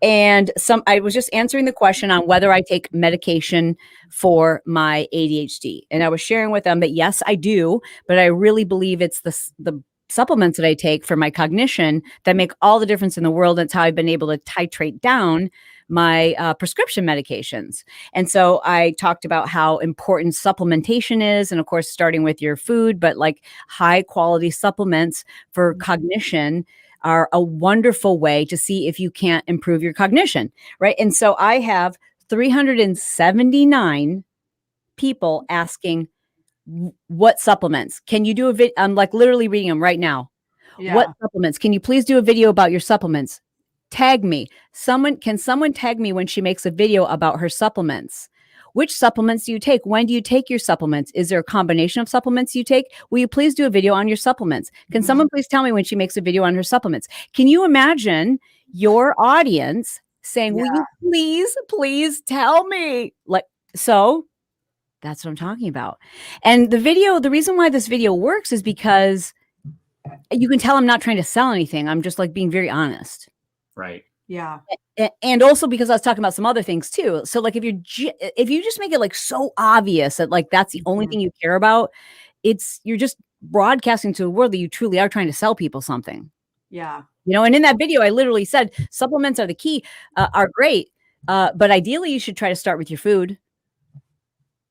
And I was just answering the question on whether I take medication for my ADHD. And I was sharing with them that yes, I do, but I really believe it's the supplements that I take for my cognition that make all the difference in the world. That's how I've been able to titrate down my prescription medications. And so I talked about how important supplementation is. And of course, starting with your food, but like high quality supplements for cognition are a wonderful way to see if you can't improve your cognition, right? And so I have 379 people asking, what supplements? Can you do a video? I'm like literally reading them right now. Yeah. What supplements? Can you please do a video about your supplements? Tag me. Can someone tag me when she makes a video about her supplements? Which supplements do you take? When do you take your supplements? Is there a combination of supplements you take? Will you please do a video on your supplements? Can someone please tell me when she makes a video on her supplements? Can you imagine your audience saying, will you please tell me? Like, so that's what I'm talking about. And the reason why this video works is because you can tell I'm not trying to sell anything. I'm just like being very honest. Right. Yeah. And also because I was talking about some other things too. So like if you just make it like so obvious that like that's the only thing you care about, you're just broadcasting to the world that you truly are trying to sell people something. Yeah. You know, and in that video, I literally said supplements are the key, are great. But ideally you should try to start with your food.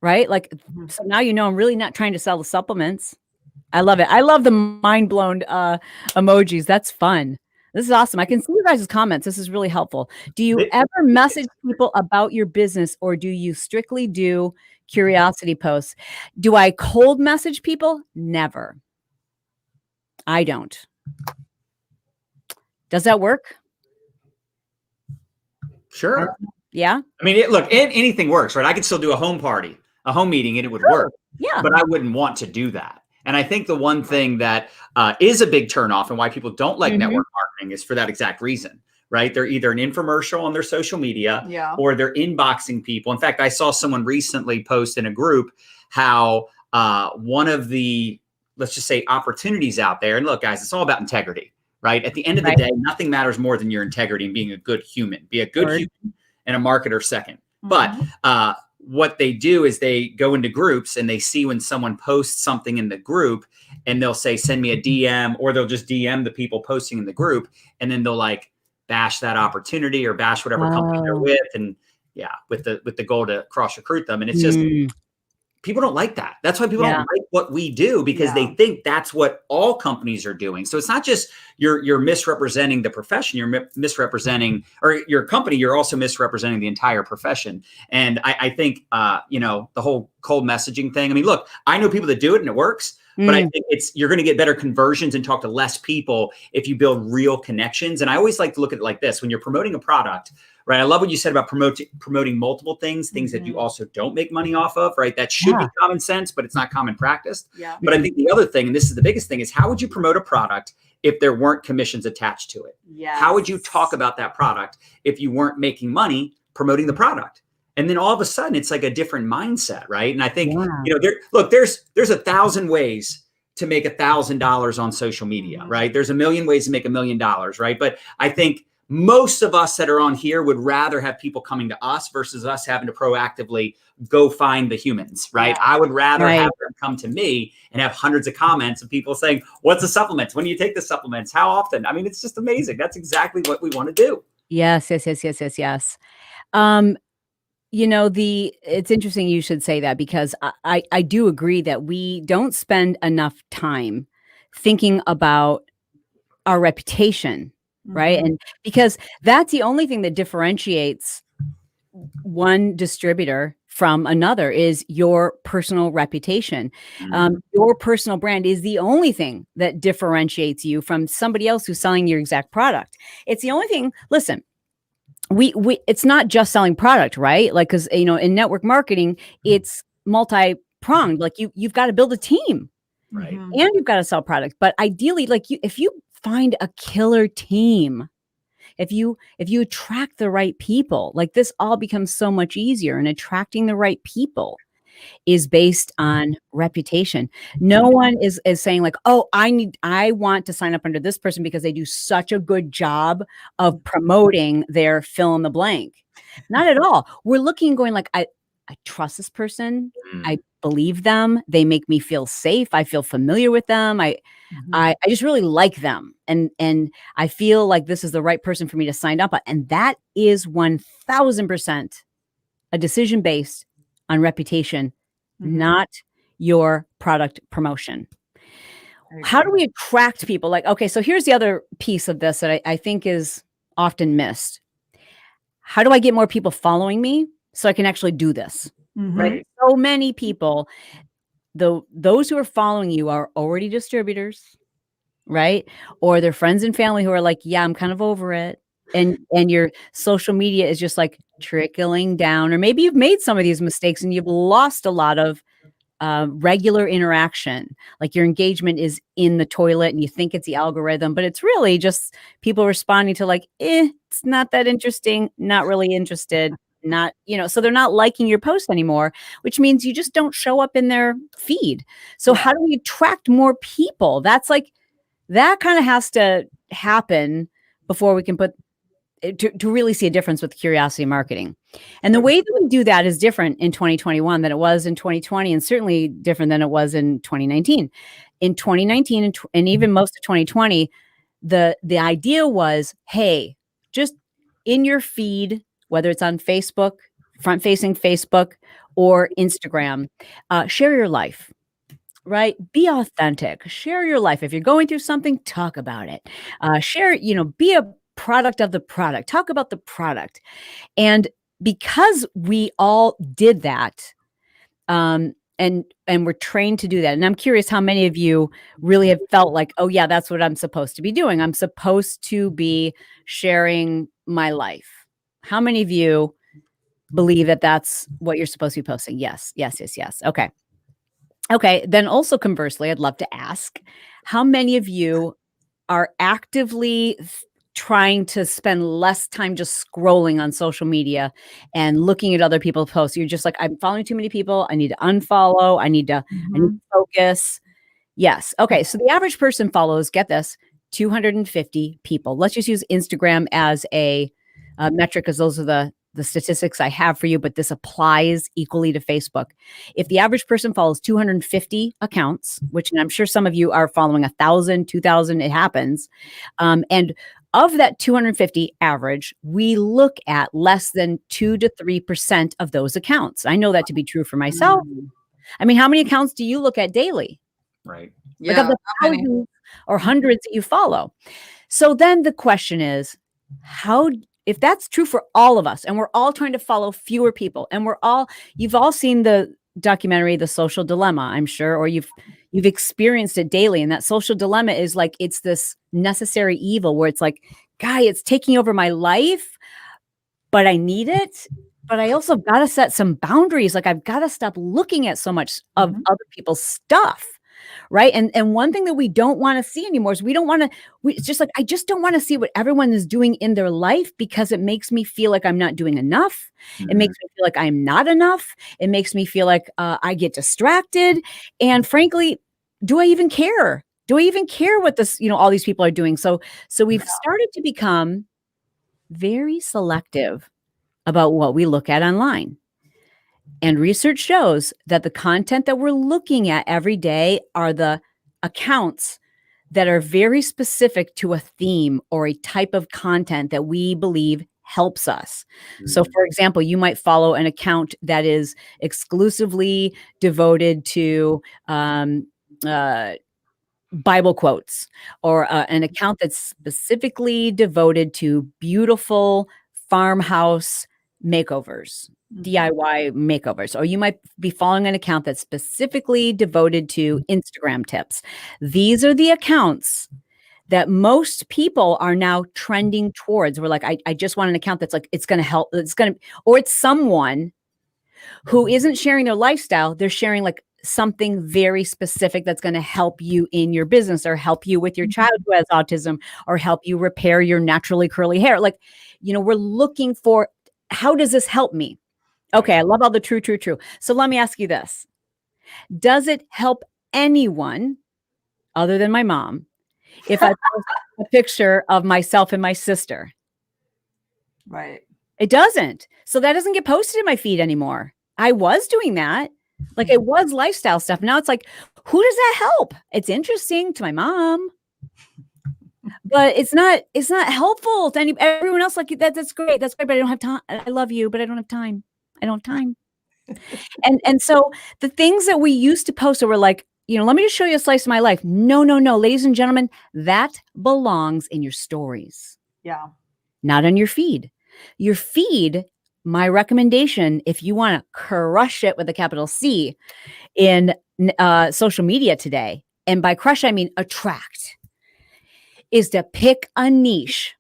Right? Like, so now you know I'm really not trying to sell the supplements. I love it. I love the mind blown emojis. That's fun. This is awesome. I can see you guys' comments. This is really helpful. Do you ever message people about your business, or do you strictly do curiosity posts? Do I cold message people? Never. I don't. Does that work? Sure. Yeah. I mean, anything works, right? I could still do a home party, a home meeting, and it would work. Yeah. But I wouldn't want to do that. And I think the one thing that is a big turnoff and why people don't like network marketing is for that exact reason, right? They're either an infomercial on their social media or they're inboxing people. In fact, I saw someone recently post in a group how one of the, let's just say, opportunities out there. And look, guys, it's all about integrity, right? At the end of the day, nothing matters more than your integrity and being a good human. Be a good human and a marketer second. But what they do is they go into groups and they see when someone posts something in the group and they'll say, send me a DM, or they'll just DM the people posting in the group. And then they'll like bash that opportunity or bash whatever company they're with. And with the goal to cross recruit them. And it's just, people don't like that. That's why people don't like what we do, because they think that's what all companies are doing. So it's not just you're misrepresenting the profession, you're misrepresenting, or your company, you're also misrepresenting the entire profession. And I think, the whole cold messaging thing. I mean, look, I know people that do it and it works, but I think you're going to get better conversions and talk to less people if you build real connections. And I always like to look at it like this: when you're promoting a product, right? I love what you said about promoting multiple things that you also don't make money off of, right? That should be common sense, but it's not common practice. Yeah. But I think the other thing, and this is the biggest thing, is how would you promote a product if there weren't commissions attached to it? Yes. How would you talk about that product if you weren't making money promoting the product? And then all of a sudden it's like a different mindset, right? And I think, there's 1,000 ways to make $1,000 on social media, right? There's a million ways to make $1 million, right? But I think most of us that are on here would rather have people coming to us versus us having to proactively go find the humans, right? I would rather have them come to me and have hundreds of comments of people saying, what's the supplements? When do you take the supplements? How often? I mean, it's just amazing. That's exactly what we want to do. Yes. It's interesting you should say that, because I do agree that we don't spend enough time thinking about our reputation, right? And because that's the only thing that differentiates one distributor from another is your personal reputation. Your personal brand is the only thing that differentiates you from somebody else who's selling your exact product. It's the only thing. Listen, we it's not just selling product, right? Like, because in network marketing, it's multi-pronged. Like you've got to build a team, right? And you've got to sell product. But ideally, like if you find a killer team, if you attract the right people, like this all becomes so much easier. And attracting the right people is based on reputation. No one is saying like, oh, I want to sign up under this person because they do such a good job of promoting their fill in the blank. Not at all. We're looking, going like, I trust this person. I believe them. They make me feel safe. I feel familiar with them. I just really like them. And I feel like this is the right person for me to sign up on. And that is 1000% a decision based on reputation, not your product promotion. How do we attract people? Like, okay, so here's the other piece of this that I think is often missed. How do I get more people following me so I can actually do this? Right? So many people, those who are following you are already distributors, right? Or their friends and family who are like, yeah, I'm kind of over it. And your social media is just like trickling down, or maybe you've made some of these mistakes and you've lost a lot of regular interaction. Like your engagement is in the toilet and you think it's the algorithm, but it's really just people responding to like, it's not that interesting, not really interested, not, so they're not liking your post anymore, which means you just don't show up in their feed. So how do we attract more people? That's like, that kind of has to happen before we can put to really see a difference with curiosity marketing. And the way that we do that is different in 2021 than it was in 2020, and certainly different than it was in 2019. In 2019 and even most of 2020, the idea was, hey, just in your feed, whether it's on Facebook, front-facing Facebook or Instagram, share your life. Right? Be authentic. Share your life. If you're going through something, talk about it. Share, be a product of the product. Talk about the product. And because we all did that, and we're trained to do that. And I'm curious how many of you really have felt like, oh yeah, that's what I'm supposed to be doing. I'm supposed to be sharing my life. How many of you believe that that's what you're supposed to be posting? Yes. Okay. Then also conversely, I'd love to ask, how many of you are actively trying to spend less time just scrolling on social media and looking at other people's posts? You're just like, I'm following too many people. I need to unfollow. I need to focus. Yes. Okay. So the average person follows, get this, 250 people. Let's just use Instagram as a metric, because those are the statistics I have for you, but this applies equally to Facebook. If the average person follows 250 accounts, which I'm sure some of you are following 1,000, 2,000, it happens. And of that 250 average, we look at less than 2 to 3% of those accounts. I know that to be true for myself. I mean, how many accounts do you look at daily? Right. Like of the thousands or hundreds that you follow. So then the question is, if that's true for all of us, and we're all trying to follow fewer people, and you've all seen the documentary, The Social Dilemma, I'm sure, or you've experienced it daily. And that social dilemma is like, it's this necessary evil where it's like, guy, it's taking over my life, but I need it. But I also got to set some boundaries. Like I've got to stop looking at so much of other people's stuff. Right. And one thing that we don't want to see anymore is it's just like, I just don't want to see what everyone is doing in their life, because it makes me feel like I'm not doing enough. It makes me feel like I'm not enough. It makes me feel like I get distracted. And frankly, do I even care? Do I even care what this, all these people are doing? So we've started to become very selective about what we look at online. And research shows that the content that we're looking at every day are the accounts that are very specific to a theme or a type of content that we believe helps us. So, for example, you might follow an account that is exclusively devoted to Bible quotes, or an account that's specifically devoted to beautiful farmhouse makeovers, DIY makeovers. Or you might be following an account that's specifically devoted to Instagram tips. These are the accounts that most people are now trending towards. We're like, I just want an account that's like, it's going to help. Or it's someone who isn't sharing their lifestyle. They're sharing like something very specific that's going to help you in your business, or help you with your child who has autism, or help you repair your naturally curly hair. Like, we're looking for, how does this help me? Okay, I love all the true. So let me ask you this. Does it help anyone other than my mom if I post a picture of myself and my sister? Right. It doesn't. So that doesn't get posted in my feed anymore. I was doing that. Like, it was lifestyle stuff. Now it's like, who does that help? It's interesting to my mom, but it's not helpful to everyone else. Like, that's great. That's great. But I don't have time. I love you, but I don't have time. I don't have time. And so the things that we used to post, that were like, let me just show you a slice of my life. No, ladies and gentlemen, that belongs in your stories. Yeah. Not on your feed. Your feed, my recommendation, if you want to crush it with a capital C in social media today, and by crush, I mean attract, is to pick a niche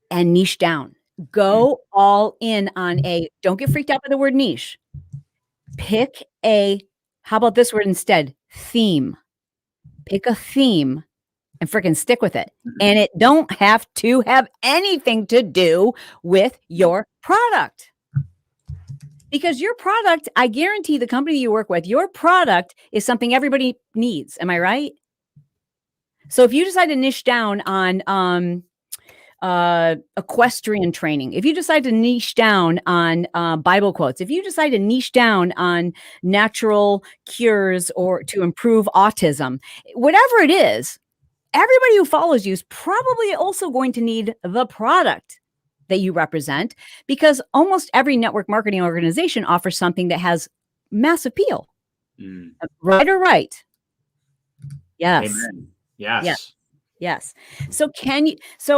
and niche down. Go all in on don't get freaked out by the word niche. Pick how about this word instead? Theme. Pick a theme and freaking stick with it. And it don't have to have anything to do with your product. Because your product, I guarantee the company you work with, your product is something everybody needs. Am I right? So if you decide to niche down on equestrian training, if you decide to niche down on Bible quotes, if you decide to niche down on natural cures or to improve autism, whatever it is, everybody who follows you is probably also going to need the product that you represent, because almost every network marketing organization offers something that has mass appeal. Right or right? Yes. Amen. Yes. Yes. So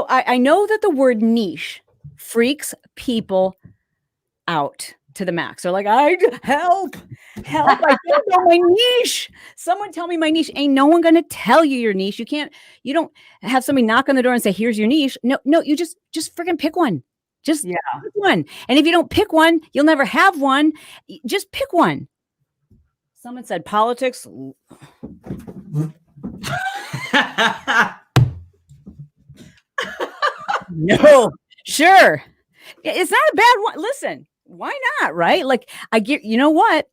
I know that the word niche freaks people out to the max. They're like, help. I don't know my niche. Someone tell me my niche. Ain't no one going to tell you your niche. You don't have somebody knock on the door and say, here's your niche. No, you just freaking pick one. Just pick one. And if you don't pick one, you'll never have one. Just pick one. Someone said politics. No, sure. It's not a bad one. Listen, why not? Right? Like, I get, what?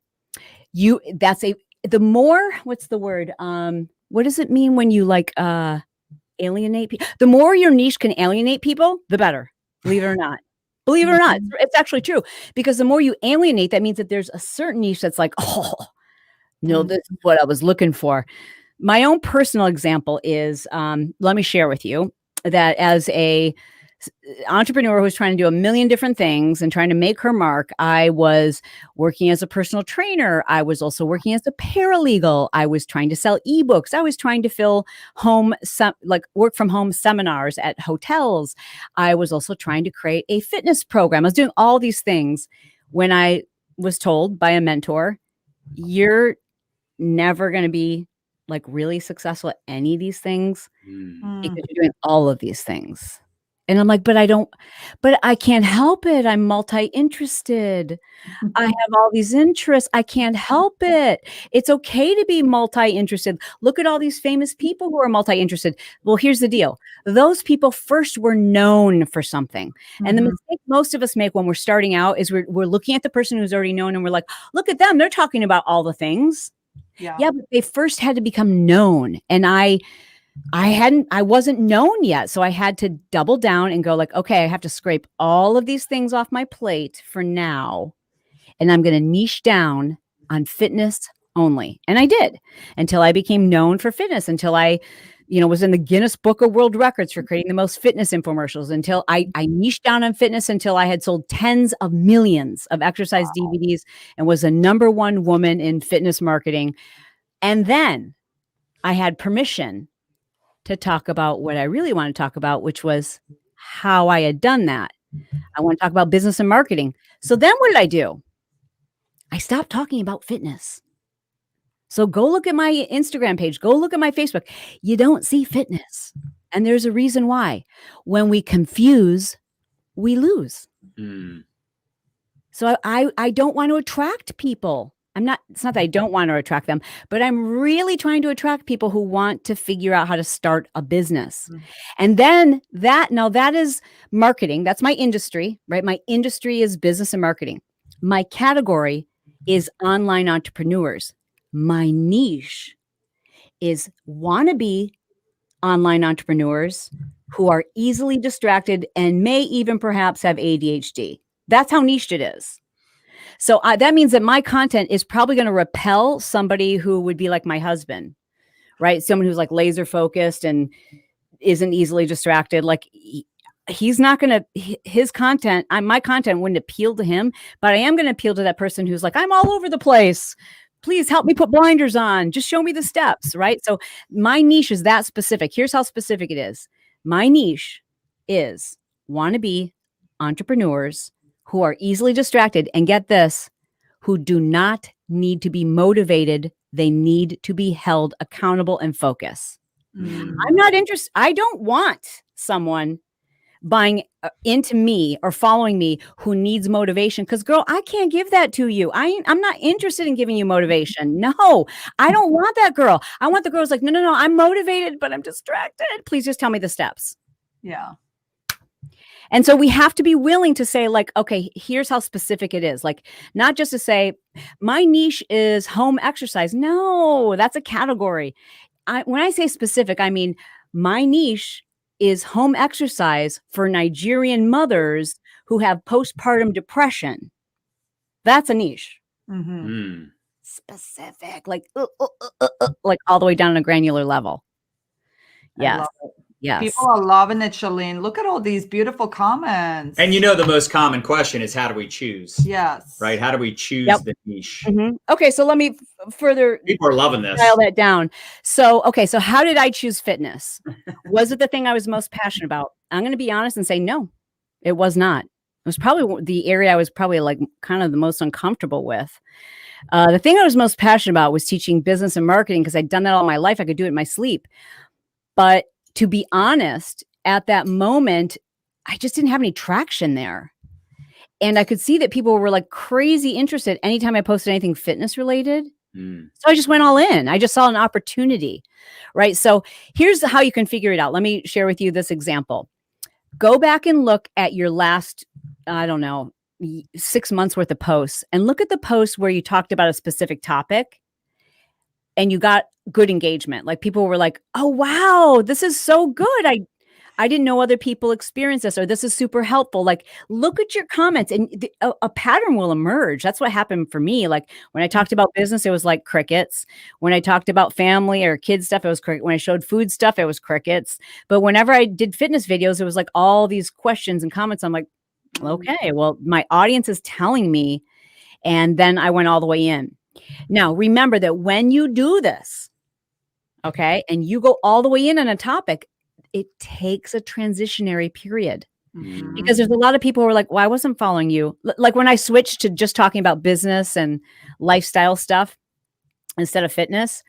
What's the word? What does it mean when you like alienate people? The more your niche can alienate people, the better. Believe it or not. It's actually true, because the more you alienate, that means that there's a certain niche that's like, oh, no, this is what I was looking for. My own personal example is, let me share with you that as a entrepreneur who was trying to do a million different things and trying to make her mark, I was working as a personal trainer. I was also working as a paralegal. I was trying to sell ebooks. I was trying to fill work from home seminars at hotels. I was also trying to create a fitness program. I was doing all these things when I was told by a mentor, you're never going to be like really successful at any of these things because you're doing all of these things. And I'm like, but I can't help it. I'm multi-interested. I have all these interests. I can't help it. It's okay to be multi-interested. Look at all these famous people who are multi-interested. Well, here's the deal. Those people first were known for something. And the mistake most of us make when we're starting out is we're looking at the person who's already known and we're like, look at them. They're talking about all the things. Yeah, but they first had to become known. And I wasn't known yet. So I had to double down and go like, okay, I have to scrape all of these things off my plate for now. And I'm going to niche down on fitness only. And I did until I became known for fitness, until I, was in the Guinness Book of World Records for creating the most fitness infomercials, until I niched down on fitness, until I had sold tens of millions of exercise DVDs and was the #1 woman in fitness marketing. And then I had permission to talk about what I really want to talk about, which was how I had done that. I want to talk about business and marketing. So then what did I do? I stopped talking about fitness. So go look at my Instagram page, go look at my Facebook. You don't see fitness. And there's a reason why. When we confuse, we lose. So I don't want to attract people. It's not that I don't want to attract them, but I'm really trying to attract people who want to figure out how to start a business. And then that is marketing. That's my industry, right? My industry is business and marketing. My category is online entrepreneurs. My niche is wannabe online entrepreneurs who are easily distracted and may even perhaps have ADHD. That's how niched it is. So that means that my content is probably going to repel somebody who would be like my husband, right? Someone who's like laser focused and isn't easily distracted. Like he's not going to, his content, my content wouldn't appeal to him, but I am going to appeal to that person who's like, I'm all over the place. Please help me put blinders on. Just show me the steps, right? So my niche is that specific. Here's how specific it is. My niche is wannabe entrepreneurs who are easily distracted, and get this, who do not need to be motivated. They need to be held accountable and focus. I'm not interested. I don't want someone buying into me or following me who needs motivation, because girl, I can't give that to you. I'm not interested in giving you motivation. No, I don't want that girl. I want the girls like, no, I'm motivated, but I'm distracted. Please just tell me the steps. Yeah. And so we have to be willing to say like, okay, here's how specific it is. Like not just to say my niche is home exercise. No, that's a category. When I say specific, I mean, my niche is home exercise for Nigerian mothers who have postpartum depression. That's a niche. Specific, like all the way down on a granular level. Yes. Yes. People are loving it, Chalene. Look at all these beautiful comments. And the most common question is, how do we choose? Yes. Right? How do we choose the niche? Okay, so let me further. People are loving this. Dial that down. So how did I choose fitness? Was it the thing I was most passionate about? I'm going to be honest and say no, it was not. It was probably the area I was probably like kind of the most uncomfortable with. The thing I was most passionate about was teaching business and marketing, because I'd done that all my life. I could do it in my sleep. But to be honest, at that moment, I just didn't have any traction there. And I could see that people were like crazy interested anytime I posted anything fitness related. So I just went all in. I just saw an opportunity, right? So here's how you can figure it out. Let me share with you this example. Go back and look at your last, 6 months worth of posts, and look at the posts where you talked about a specific topic and you got good engagement. Like people were like, oh, wow, this is so good. I didn't know other people experience this, or this is super helpful. Like, look at your comments and a pattern will emerge. That's what happened for me. Like when I talked about business, it was like crickets. When I talked about family or kids stuff, it was crickets. When I showed food stuff, it was crickets. But whenever I did fitness videos, it was like all these questions and comments. I'm like, okay, well, my audience is telling me. And then I went all the way in. Now, remember that when you do this, okay, and you go all the way in on a topic, it takes a transitionary period. Because there's a lot of people who are like, well, I wasn't following you. Like when I switched to just talking about business and lifestyle stuff instead of fitness,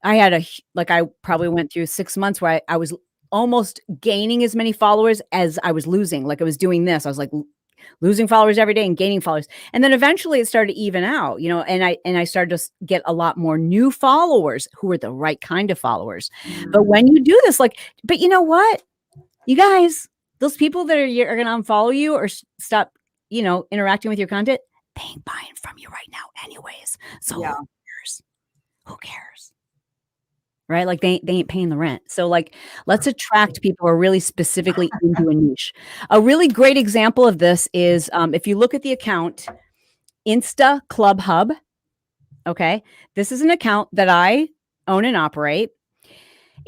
I probably went through 6 months where I was almost gaining as many followers as I was losing. Like I was doing this. I was like losing followers every day and gaining followers. And then eventually it started to even out, and I started to get a lot more new followers who were the right kind of followers. But when you do this, but you know what, you guys, those people that are going to unfollow you or stop, interacting with your content, they ain't buying from you right now anyways. So who cares? Right? Like they ain't paying the rent. So like, let's attract people who are really specifically into a niche. A really great example of this is if you look at the account, Insta Club Hub. Okay. This is an account that I own and operate.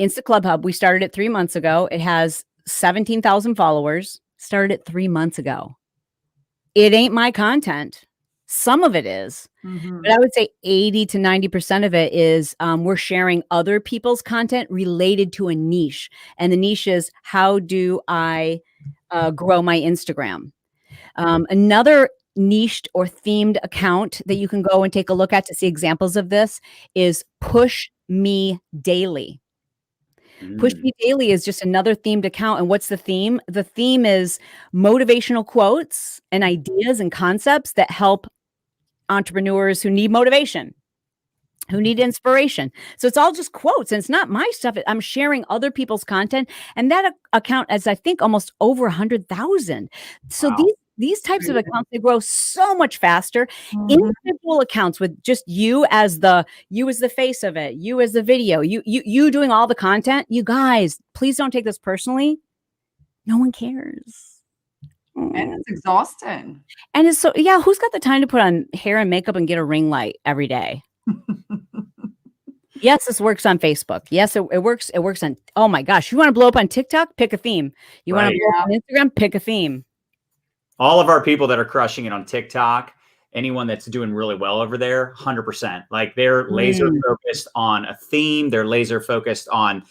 Insta Club Hub. We started it 3 months ago. It has 17,000 followers. Started it 3 months ago. It ain't my content. Some of it is, but I would say 80 to 90% of it is we're sharing other people's content related to a niche. And the niche is, how do I grow my Instagram? Another niched or themed account that you can go and take a look at to see examples of this is Push Me Daily. Push Me Daily is just another themed account. And what's the theme? The theme is motivational quotes and ideas and concepts that help entrepreneurs who need motivation, who need inspiration. So it's all just quotes, and it's not my stuff. I'm sharing other people's content, and that account is, I think, almost over 100,000. So Wow. these types of accounts, they grow so much faster. Individual accounts with just you as the face of it, you as the video, you doing all the content. You guys, please don't take this personally. No one cares. And it's exhausting. And it's so, yeah, who's got the time to put on hair and makeup and get a ring light every day? Yes, this works on Facebook. Yes, it works. It works on, oh my gosh, you want to blow up on TikTok? Pick a theme. You want to blow up on Instagram? Pick a theme. All of our people that are crushing it on TikTok, anyone that's doing really well over there, 100%. Like they're laser focused on a theme. They're laser focused on,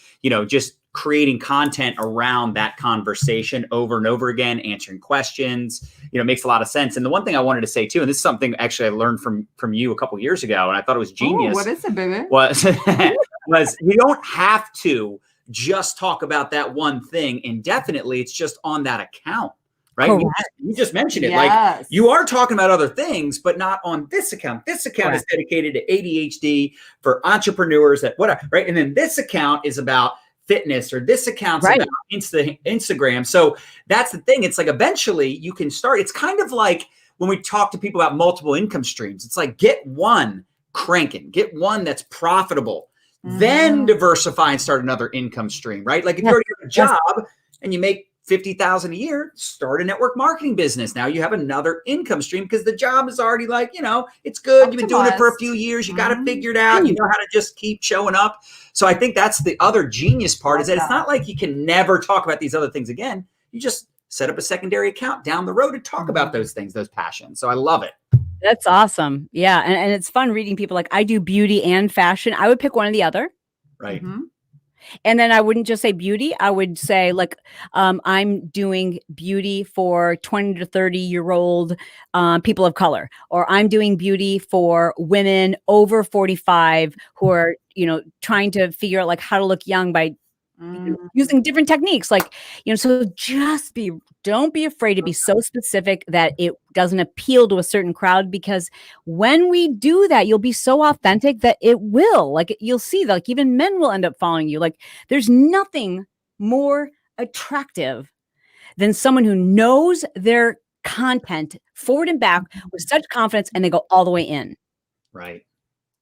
just creating content around that conversation over and over again, answering questions, makes a lot of sense. And the one thing I wanted to say too, and this is something actually I learned from you a couple of years ago, and I thought it was genius. Oh, what is it, baby? Was you don't have to just talk about that one thing indefinitely. It's just on that account. Right. You just mentioned it. Yes. Like you are talking about other things, but not on this account. This account is dedicated to ADHD for entrepreneurs that whatever. Right. And then this account is about fitness, or this account's about Instagram. So that's the thing. It's like eventually you can start. It's kind of like when we talk to people about multiple income streams. It's like get one cranking, get one that's profitable, then diversify and start another income stream. Right. Like if you already have a job and you make 50,000 a year, start a network marketing business. Now you have another income stream because the job is already like, it's good. You've been doing it for a few years. You got to figure it out. You know how to just keep showing up. So I think that's the other genius part is that it's not like you can never talk about these other things again. You just set up a secondary account down the road to talk about those things, those passions. So I love it. That's awesome. Yeah. And it's fun reading people like, I do beauty and fashion. I would pick one or the other. Right. And then I wouldn't just say beauty. I would say like, I'm doing beauty for 20 to 30-year-old people of color, or I'm doing beauty for women over 45 who are, trying to figure out like how to look young by using different techniques. Like, so don't be afraid to be so specific that it doesn't appeal to a certain crowd, because when we do that, you'll be so authentic that it will, like, you'll see that like even men will end up following you. Like there's nothing more attractive than someone who knows their content forward and back with such confidence, and they go all the way in. Right.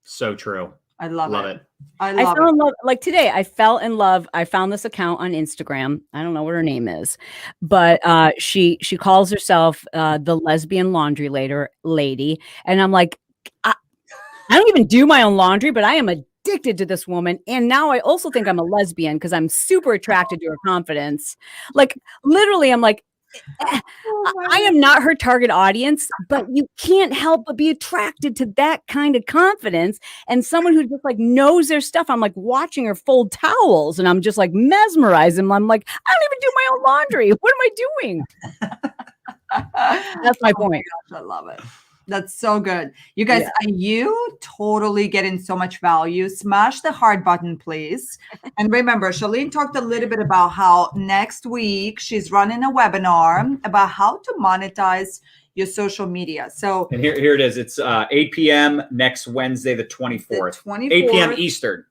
So true. I love it. I fell in love. Like today, I fell in love. I found this account on Instagram. I don't know what her name is, but she calls herself the lesbian laundry lady. And I'm like, I don't even do my own laundry, but I am addicted to this woman. And now I also think I'm a lesbian because I'm super attracted to her confidence. Like literally, I'm like, I am not her target audience, but you can't help but be attracted to that kind of confidence and someone who just like knows their stuff. I'm like watching her fold towels and I'm just like mesmerized. And I'm like, I don't even do my own laundry. What am I doing? That's my point. Gosh, I love it. That's so good. You guys, are you totally getting so much value? Smash the heart button, please. And remember, Chalene talked a little bit about how next week she's running a webinar about how to monetize your social media. So, and here it is. It's 8 p.m. next Wednesday, the 24th. 8 p.m. Eastern.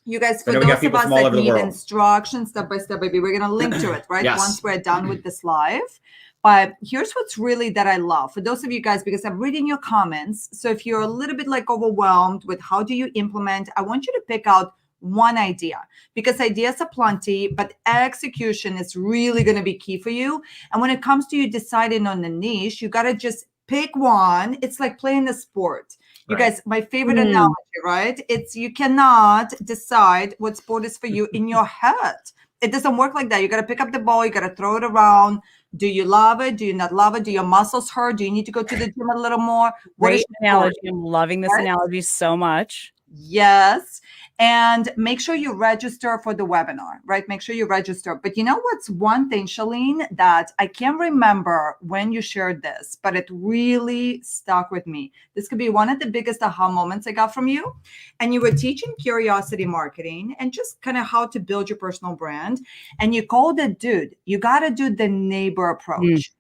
You guys, for those of us that need instructions step by step, baby, we're going to link to it, right? Yes. Once we're done with this live. But here's what's really that I love for those of you guys, because I'm reading your comments. So if you're a little bit like overwhelmed with how do you implement, I want you to pick out one idea, because ideas are plenty, but execution is really going to be key for you. And when it comes to you deciding on the niche, you got to just pick one. It's like playing a sport. You guys, my favorite analogy, right? It's you cannot decide what sport is for you in your head. It doesn't work like that. You got to pick up the ball. You got to throw it around. Do you love it? Do you not love it? Do your muscles hurt? Do you need to go to the gym a little more? Great analogy. I'm loving this analogy so much. Yes. And make sure you register for the webinar, right? Make sure you register. But you know what's one thing, Chalene, that I can't remember when you shared this, but it really stuck with me. This could be one of the biggest aha moments I got from you. And you were teaching curiosity marketing and just kind of how to build your personal brand. And you called it, dude, you got to do the neighbor approach.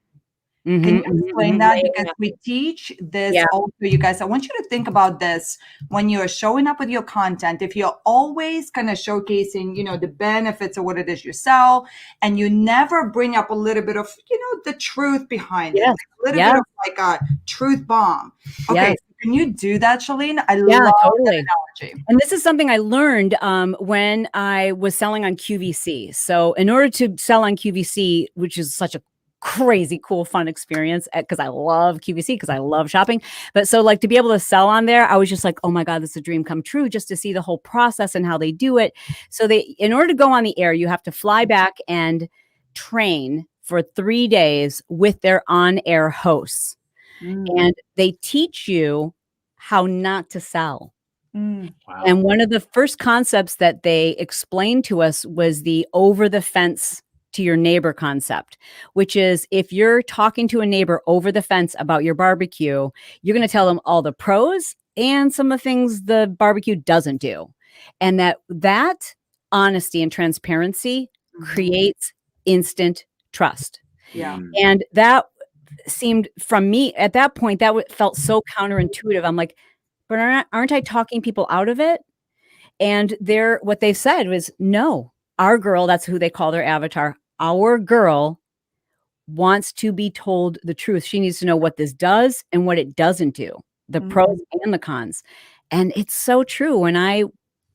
Can you explain that? Because we teach this also, you guys. I want you to think about this when you're showing up with your content. If you're always kind of showcasing, you know, the benefits of what it is you sell, and you never bring up a little bit of, you know, the truth behind it, like a little bit of like a truth bomb. Okay. Can you do that, Chalene? I love that analogy. And this is something I learned when I was selling on QVC. So in order to sell on QVC, which is such a crazy cool fun experience, because I love QVC, because I love shopping, but so like to be able to sell on there, I was just like, oh my god, this is a dream come true, just to see the whole process and how they do it. So in order to go on the air, you have to fly back and train for 3 days with their on-air hosts, and they teach you how not to sell. Wow. And one of the first concepts that they explained to us was the over the fence to your neighbor concept, which is if you're talking to a neighbor over the fence about your barbecue, you're going to tell them all the pros and some of the things the barbecue doesn't do. And that honesty and transparency creates instant trust. Yeah. And that seemed, from me at that point, that felt so counterintuitive. I'm like, but aren't I talking people out of it? And what they said was, no, our girl, that's who they call their avatar, our girl wants to be told the truth. She needs to know what this does and what it doesn't do, the pros and the cons. And it's so true when I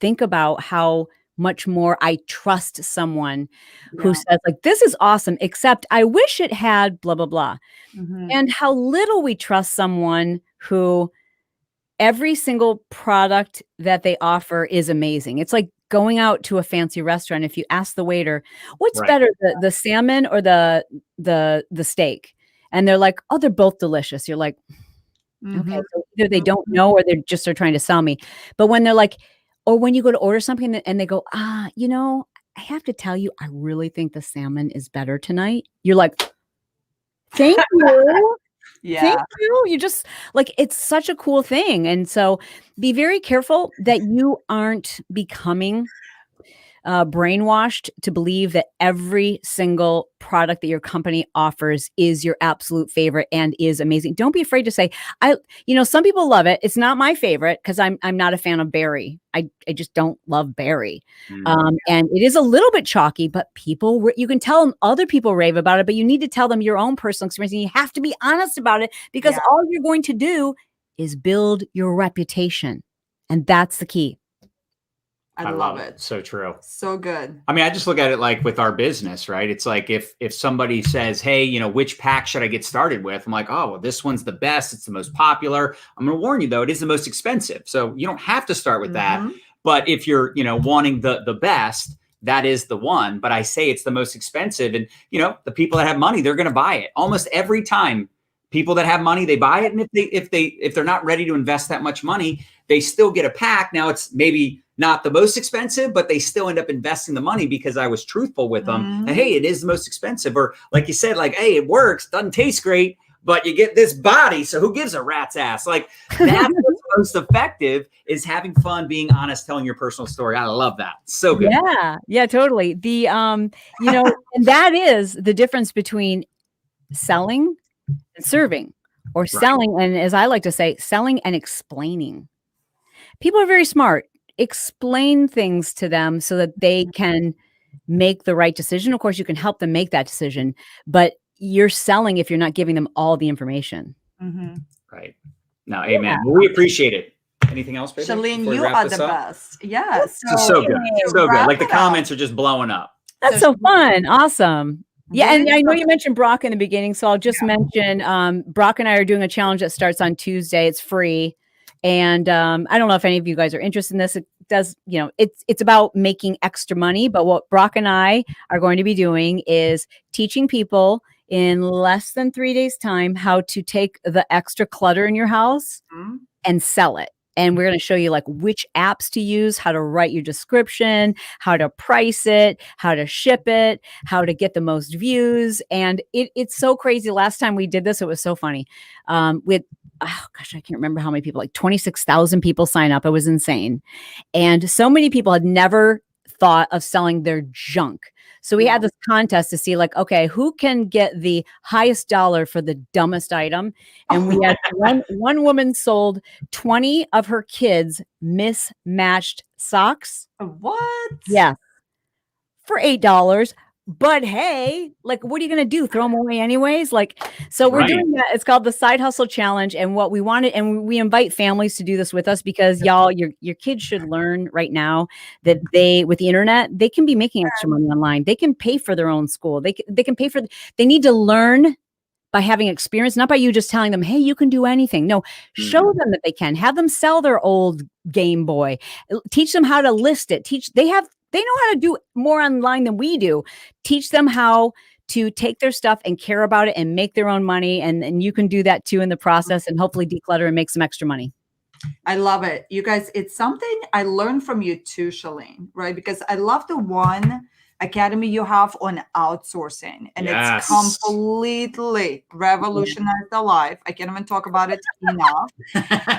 think about how much more I trust someone who says like, this is awesome, except I wish it had blah, blah, blah. And how little we trust someone who every single product that they offer is amazing. It's like going out to a fancy restaurant. If you ask the waiter, what's better, the salmon or the steak? And they're like, oh, they're both delicious. You're like, okay, so either they don't know or they're trying to sell me. But when they're like, or when you go to order something and they go, you know, I have to tell you, I really think the salmon is better tonight. You're like, thank you. Thank you. You just like, it's such a cool thing. And so be very careful that you aren't becoming brainwashed to believe that every single product that your company offers is your absolute favorite and is amazing. Don't be afraid to say, some people love it. It's not my favorite because I'm not a fan of berry. I just don't love berry. And it is a little bit chalky, but you can tell them other people rave about it, but you need to tell them your own personal experience, and you have to be honest about it, because all you're going to do is build your reputation. And that's the key. I love it. So true. So good. I mean, I just look at it like with our business, right? It's like if somebody says, hey, you know, which pack should I get started with? I'm like, oh, well, this one's the best. It's the most popular. I'm going to warn you, though, it is the most expensive. So you don't have to start with that. But if you're, you know, wanting the best, that is the one. But I say it's the most expensive. And, you know, the people that have money, they're going to buy it almost every time. People that have money, they buy it. And if they're not ready to invest that much money, they still get a pack. Now it's maybe not the most expensive, but they still end up investing the money because I was truthful with them. And hey, it is the most expensive. Or like you said, like, hey, it works, doesn't taste great, but you get this body. So who gives a rat's ass? Like that's what's most effective, is having fun, being honest, telling your personal story. I love that. So good. Yeah, totally. The, and that is the difference between selling and serving, or selling. And as I like to say, selling and explaining. People are very smart. Explain things to them so that they can make the right decision. Of course, you can help them make that decision, but you're selling if you're not giving them all the information. Right. No, amen. Well, we appreciate it. Anything else, baby? Chalene, you are the best. Yes. So good. So good. Like the comments are just blowing up. That's so fun. Awesome. Yeah. And I know you mentioned Brock in the beginning, so I'll just mention Brock and I are doing a challenge that starts on Tuesday. It's free. And I don't know if any of you guys are interested in this. It does, you know, it's about making extra money. But what Brock and I are going to be doing is teaching people in less than 3 days' time how to take the extra clutter in your house and sell it. And we're going to show you like which apps to use, how to write your description, how to price it, how to ship it, how to get the most views. And it's so crazy. Last time we did this, it was so funny. With oh gosh, I can't remember how many people, like 26,000 people sign up. It was insane. And so many people had never thought of selling their junk. So we had this contest to see like, okay, who can get the highest dollar for the dumbest item? And we had one woman sold 20 of her kids' mismatched socks. What? Yeah. For $8. But hey, like, what are you going to do? Throw them away anyways? Like, so we're doing that. It's called the Side Hustle Challenge. And what we wanted, and we invite families to do this with us because y'all, your kids should learn right now that with the internet, they can be making extra money online. They can pay for their own school. They can pay for, they need to learn by having experience, not by you just telling them, hey, you can do anything. No, show them that they can. Have them sell their old Game Boy. Teach them how to list it. They know how to do more online than we do. Teach them how to take their stuff and care about it and make their own money. And you can do that too in the process and hopefully declutter and make some extra money. I love it. You guys, it's something I learned from you too, Chalene, right? Because I love the one academy you have on outsourcing, and it's completely revolutionized the life. I can't even talk about it enough.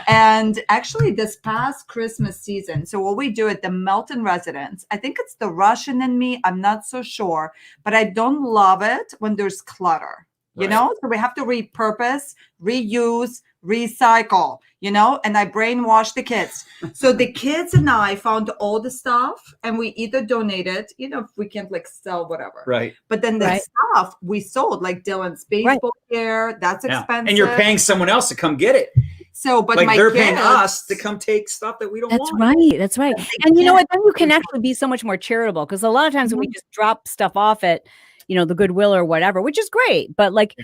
And actually this past Christmas season, so what we do at the Melton residence, I think it's the Russian in me, I'm not so sure, but I don't love it when there's clutter, you know? So we have to repurpose, reuse, recycle, you know, and I brainwash the kids. So the kids and I found all the stuff and we either donated, you know, if we can't like sell whatever. Right. But then the stuff we sold, like Dylan's baseball gear, that's expensive. And you're paying someone else to come get it. So, but like my they're kids, paying us to come take stuff that we don't want. That's right. And you know what? Then you can actually be so much more charitable because a lot of times when we just drop stuff off at, you know, the Goodwill or whatever, which is great. But like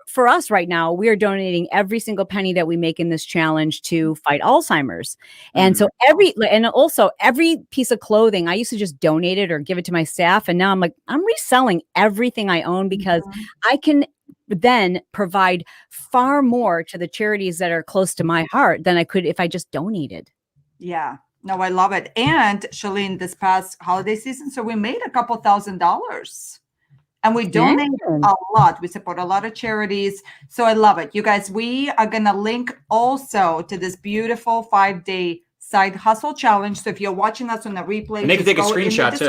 for us right now, we are donating every single penny that we make in this challenge to fight Alzheimer's. And so every piece of clothing, I used to just donate it or give it to my staff. And now I'm like, I'm reselling everything I own because I can then provide far more to the charities that are close to my heart than I could if I just donated. Yeah. No, I love it. And Chalene, this past holiday season, so we made a couple $1,000s and we donate a lot. We support a lot of charities. So I love it. You guys, we are going to link also to this beautiful 5-day side hustle challenge. So if you're watching us on the replay, and they can take a screenshot too.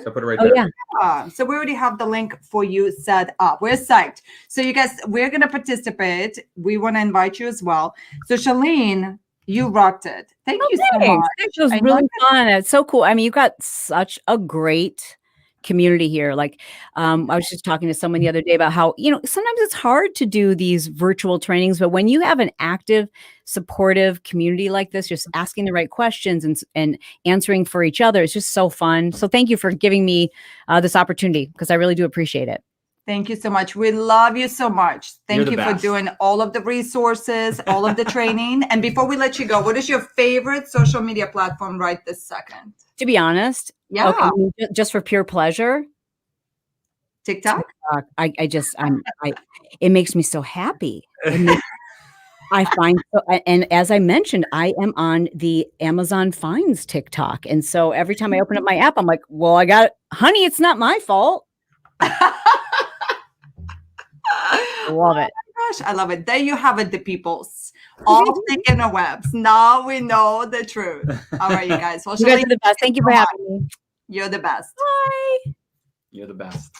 So put it right there. Yeah. So we already have the link for you set up. We're psyched. So you guys, we're going to participate. We want to invite you as well. So Chalene, you rocked it. Thank you so much. It was really fun. It's so cool. I mean, you've got such a great community here. Like, I was just talking to someone the other day about how, you know, sometimes it's hard to do these virtual trainings, but when you have an active, supportive community like this, just asking the right questions and answering for each other, it's just so fun. So thank you for giving me this opportunity because I really do appreciate it. Thank you so much. We love you so much. Thank you for doing all of the resources, all of the training. And before we let you go, what is your favorite social media platform right this second? To be honest, just for pure pleasure, TikTok. It makes me so happy. I find, and as I mentioned, I am on the Amazon Finds TikTok, and so every time I open up my app, I'm like, well, honey, it's not my fault. Love it. Oh my gosh, I love it. There you have it, the peoples. All the interwebs. Now we know the truth. All right, you guys. Well, you guys are the best. Thank you for having me. You're the best. Bye. You're the best.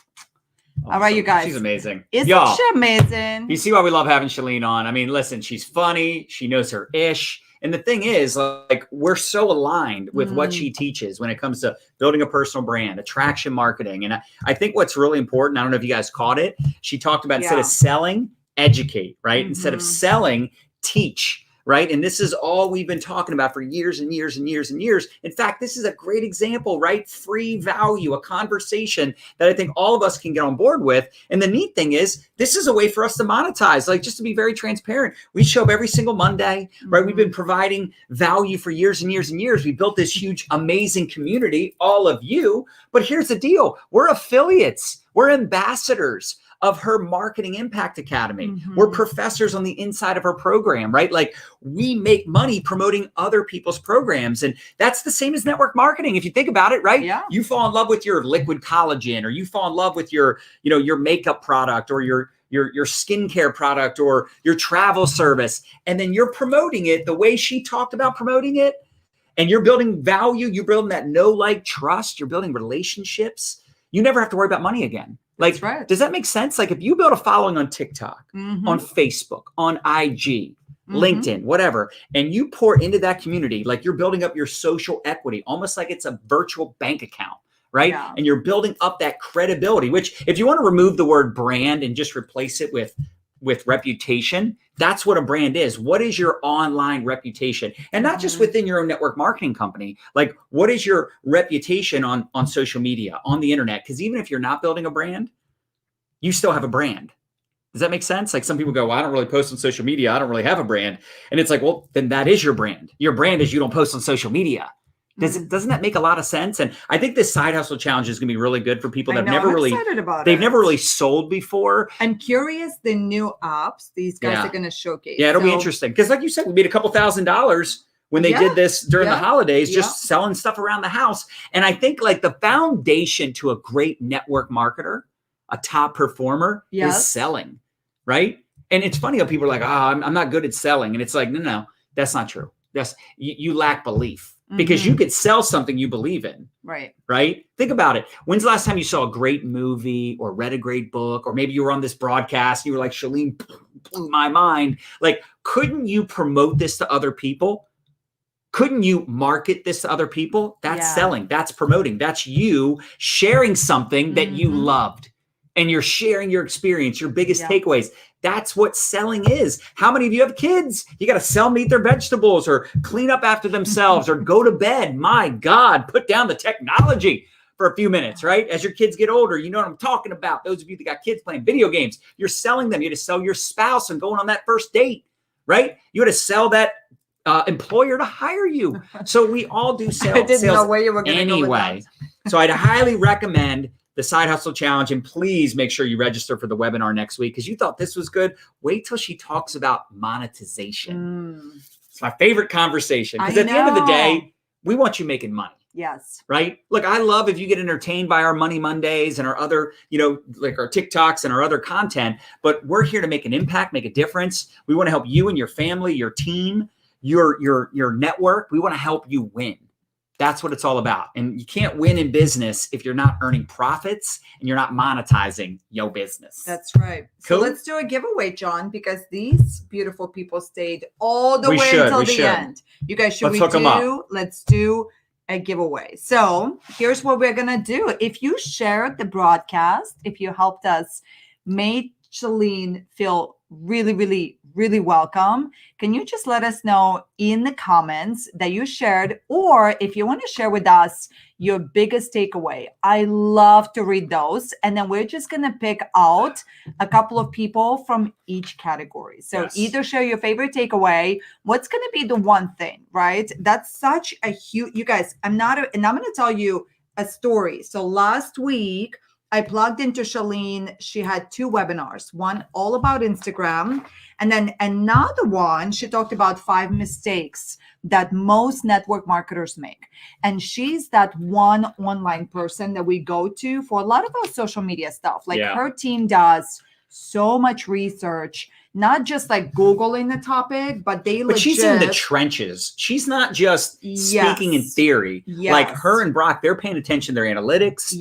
All right, you guys. She's amazing. Isn't she amazing? You see why we love having Chalene on. I mean, listen, she's funny. She knows her ish. And the thing is, like, we're so aligned with what she teaches when it comes to building a personal brand, attraction marketing. And I think what's really important, I don't know if you guys caught it, she talked about instead of selling, educate, right? Instead of selling, teach. Right. And this is all we've been talking about for years and years and years and years. In fact, this is a great example, right? Free value, a conversation that I think all of us can get on board with. And the neat thing is, this is a way for us to monetize. Like, just to be very transparent, we show up every single Monday, right? We've been providing value for years and years and years. We built this huge, amazing community, all of you. But here's the deal. We're affiliates. We're ambassadors of her Marketing Impact Academy. We're professors on the inside of her program, right? Like, we make money promoting other people's programs. And that's the same as network marketing. If you think about it, right? Yeah. You fall in love with your liquid collagen, or you fall in love with your, your makeup product, or your skincare product, or your travel service. And then you're promoting it the way she talked about promoting it. And you're building value. You're building that know, like, trust. You're building relationships. You never have to worry about money again. Like, does that make sense? Like, if you build a following on TikTok, on Facebook, on IG, LinkedIn, whatever, and you pour into that community, like, you're building up your social equity, almost like it's a virtual bank account, right? Yeah. And you're building up that credibility, which, if you want to remove the word brand and just replace it with reputation, that's what a brand is. What is your online reputation? And not just within your own network marketing company. Like, what is your reputation on social media, on the internet? Because even if you're not building a brand, you still have a brand. Does that make sense? Like, some people go, well, I don't really post on social media. I don't really have a brand. And it's like, well, then that is your brand. Your brand is you don't post on social media. Doesn't that make a lot of sense? And I think this side hustle challenge is going to be really good for people that never really sold before. I'm curious the new apps these guys are going to showcase. Yeah, it'll be interesting. Because like you said, we made a couple $1,000s when they did this during the holidays, just selling stuff around the house. And I think, like, the foundation to a great network marketer, a top performer, is selling, right? And it's funny how people are like, I'm not good at selling. And it's like, no, that's not true. You lack belief. Because you could sell something you believe in. Right? Think about it. When's the last time you saw a great movie or read a great book, or maybe you were on this broadcast and you were like, Chalene blew my mind. Like, couldn't you promote this to other people? Couldn't you market this to other people? That's selling. That's promoting. That's you sharing something that you loved. And you're sharing your experience, your biggest takeaways. That's what selling is. How many of you have kids? You got to sell them to eat their vegetables, or clean up after themselves, or go to bed. My God, put down the technology for a few minutes, right? As your kids get older, you know what I'm talking about. Those of you that got kids playing video games, you're selling them. You had to sell your spouse and going on that first date, right? You had to sell that employer to hire you. So we all do sales. I didn't know where you were going to go with that. So I'd highly recommend the Side Hustle Challenge. And please make sure you register for the webinar next week, because you thought this was good. Wait till she talks about monetization. It's my favorite conversation, because at the end of the day, we want you making money. Yes. Right? Look, I love if you get entertained by our Money Mondays and our other, like our TikToks and our other content, but we're here to make an impact, make a difference. We want to help you and your family, your team, your network. We want to help you win. That's what it's all about. And you can't win in business if you're not earning profits and you're not monetizing your business. That's right. Cool. So let's do a giveaway, John, because these beautiful people stayed all the way until the end. You guys, let's do a giveaway. So here's what we're going to do. If you shared the broadcast, if you helped us make Chalene feel really, really, really welcome, can you just let us know in the comments that you shared, or if you want to share with us your biggest takeaway? I love to read those. And then we're just going to pick out a couple of people from each category. So either share your favorite takeaway. What's going to be the one thing, right? That's such a huge, you guys, and I'm going to tell you a story. So last week, I plugged into Chalene. She had 2 webinars, one all about Instagram, and then another one, she talked about 5 mistakes that most network marketers make. And she's that one online person that we go to for a lot of our social media stuff. Like her team does so much research, not just like Googling the topic, but she's in the trenches. She's not just speaking in theory. Like her and Brock, they're paying attention to their analytics.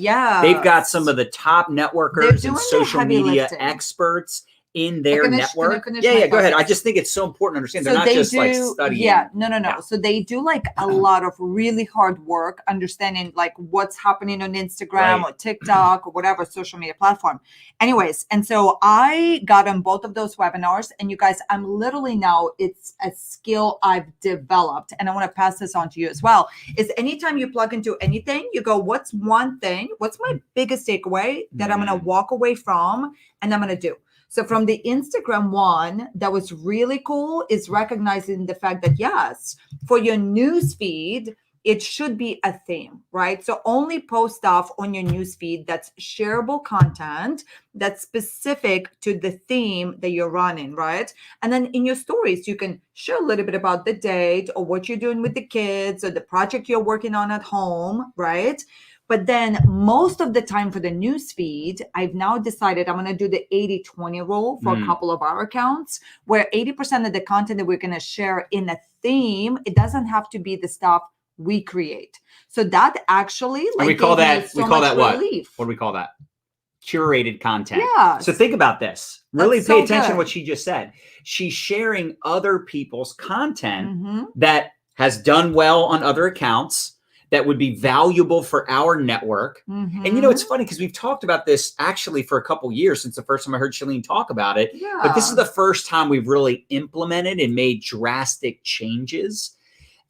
They've got some of the top networkers and social media experts in their network. Yeah, go ahead. I just think it's so important to understand. They're not just like studying. Yeah, no. So they do like a lot of really hard work understanding like what's happening on Instagram or TikTok or whatever social media platform. Anyways, and so I got on both of those webinars, and you guys, I'm literally now, it's a skill I've developed, and I want to pass this on to you as well, is anytime you plug into anything, you go, what's one thing, what's my biggest takeaway that I'm going to walk away from and I'm going to do? So from the Instagram one, that was really cool, is recognizing the fact that, yes, for your news feed, it should be a theme, right? So only post stuff on your news feed that's shareable content that's specific to the theme that you're running, right? And then in your stories, you can share a little bit about the date or what you're doing with the kids or the project you're working on at home, right? But then most of the time for the news feed, I've now decided I'm going to do the 80-20 rule for a couple of our accounts, where 80% of the content that we're going to share in a theme, it doesn't have to be the stuff we create. So that actually, like, we call that what? Relief. What do we call that? Curated content. Yeah. So think about this. Really That's pay so attention to good. what she just said. She's sharing other people's content that has done well on other accounts, that would be valuable for our network. And you know, it's funny because we've talked about this actually for a couple years since the first time I heard Chalene talk about it. Yeah. But this is the first time we've really implemented and made drastic changes.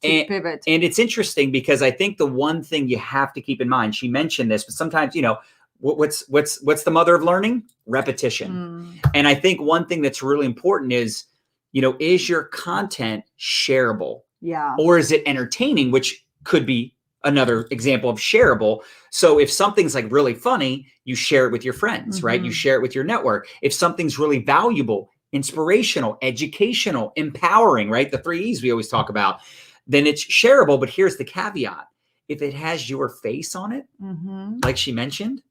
And pivot. And it's interesting because I think the one thing you have to keep in mind, she mentioned this, but sometimes, you know, what's the mother of learning? Repetition. And I think one thing that's really important is, you know, is your content shareable? Yeah. Or is it entertaining, which could be another example of shareable. So if something's like really funny, you share it with your friends, right? You share it with your network. If something's really valuable, inspirational, educational, empowering, right? The 3 E's we always talk about, then it's shareable. But here's the caveat. If it has your face on it, like she mentioned,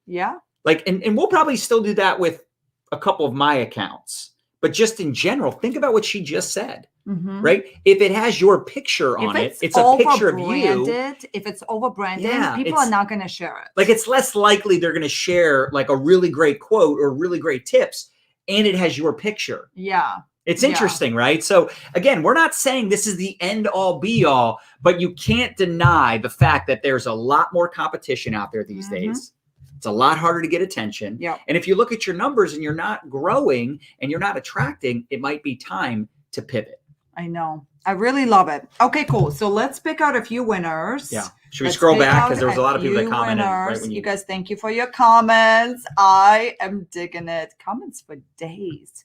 like, and we'll probably still do that with a couple of my accounts, but just in general, think about what she just said. Right? If it has your picture on it, it's a picture of you. If it's overbranded, people are not going to share it. Like, it's less likely they're going to share like a really great quote or really great tips, and it has your picture. Yeah. It's interesting, right? So again, we're not saying this is the end all be all, but you can't deny the fact that there's a lot more competition out there these days. It's a lot harder to get attention. And if you look at your numbers and you're not growing and you're not attracting, it might be time to pivot. I know. I really love it. Okay, cool. So let's pick out a few winners. Yeah. Should we scroll back? Because there was a lot of people that commented. Right when you guys, thank you for your comments. I am digging it. Comments for days.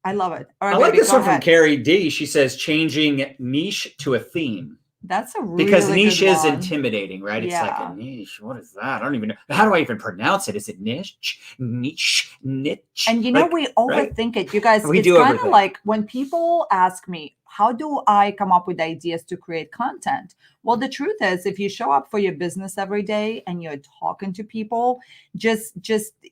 I love it. All right, I like this one from Carrie D. She says, changing niche to a theme. That's a really because niche good is one. intimidating, right? It's like a niche. What is that? I don't even know. How do I even pronounce it? Is it niche? Niche? And you know, we overthink it. You guys, it's kind of like when people ask me, how do I come up with ideas to create content? Well, the truth is, if you show up for your business every day and you're talking to people, just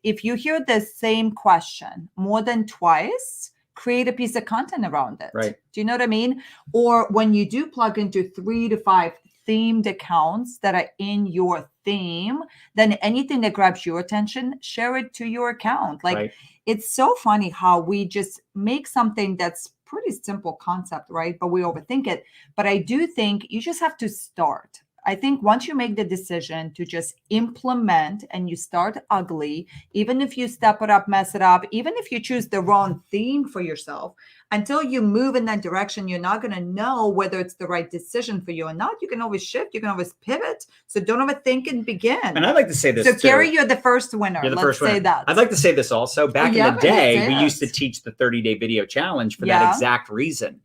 if you hear the same question more than twice, create a piece of content around it. Right. Do you know what I mean? Or when you do plug into 3 to 5 themed accounts that are in your theme, then anything that grabs your attention, share it to your account. Like, it's so funny how we just make something that's pretty simple concept, right? But we overthink it. But I do think you just have to start. I think once you make the decision to just implement and you start ugly, even if you step it up, mess it up, even if you choose the wrong theme for yourself, until you move in that direction, you're not going to know whether it's the right decision for you or not. You can always shift. You can always pivot. So don't overthink and begin. And I'd like to say this. So Carrie, you're the first winner. You're the Let's first winner. say that. I'd like to say this also. Back in the day, we used to teach the 30-day video challenge for that exact reason.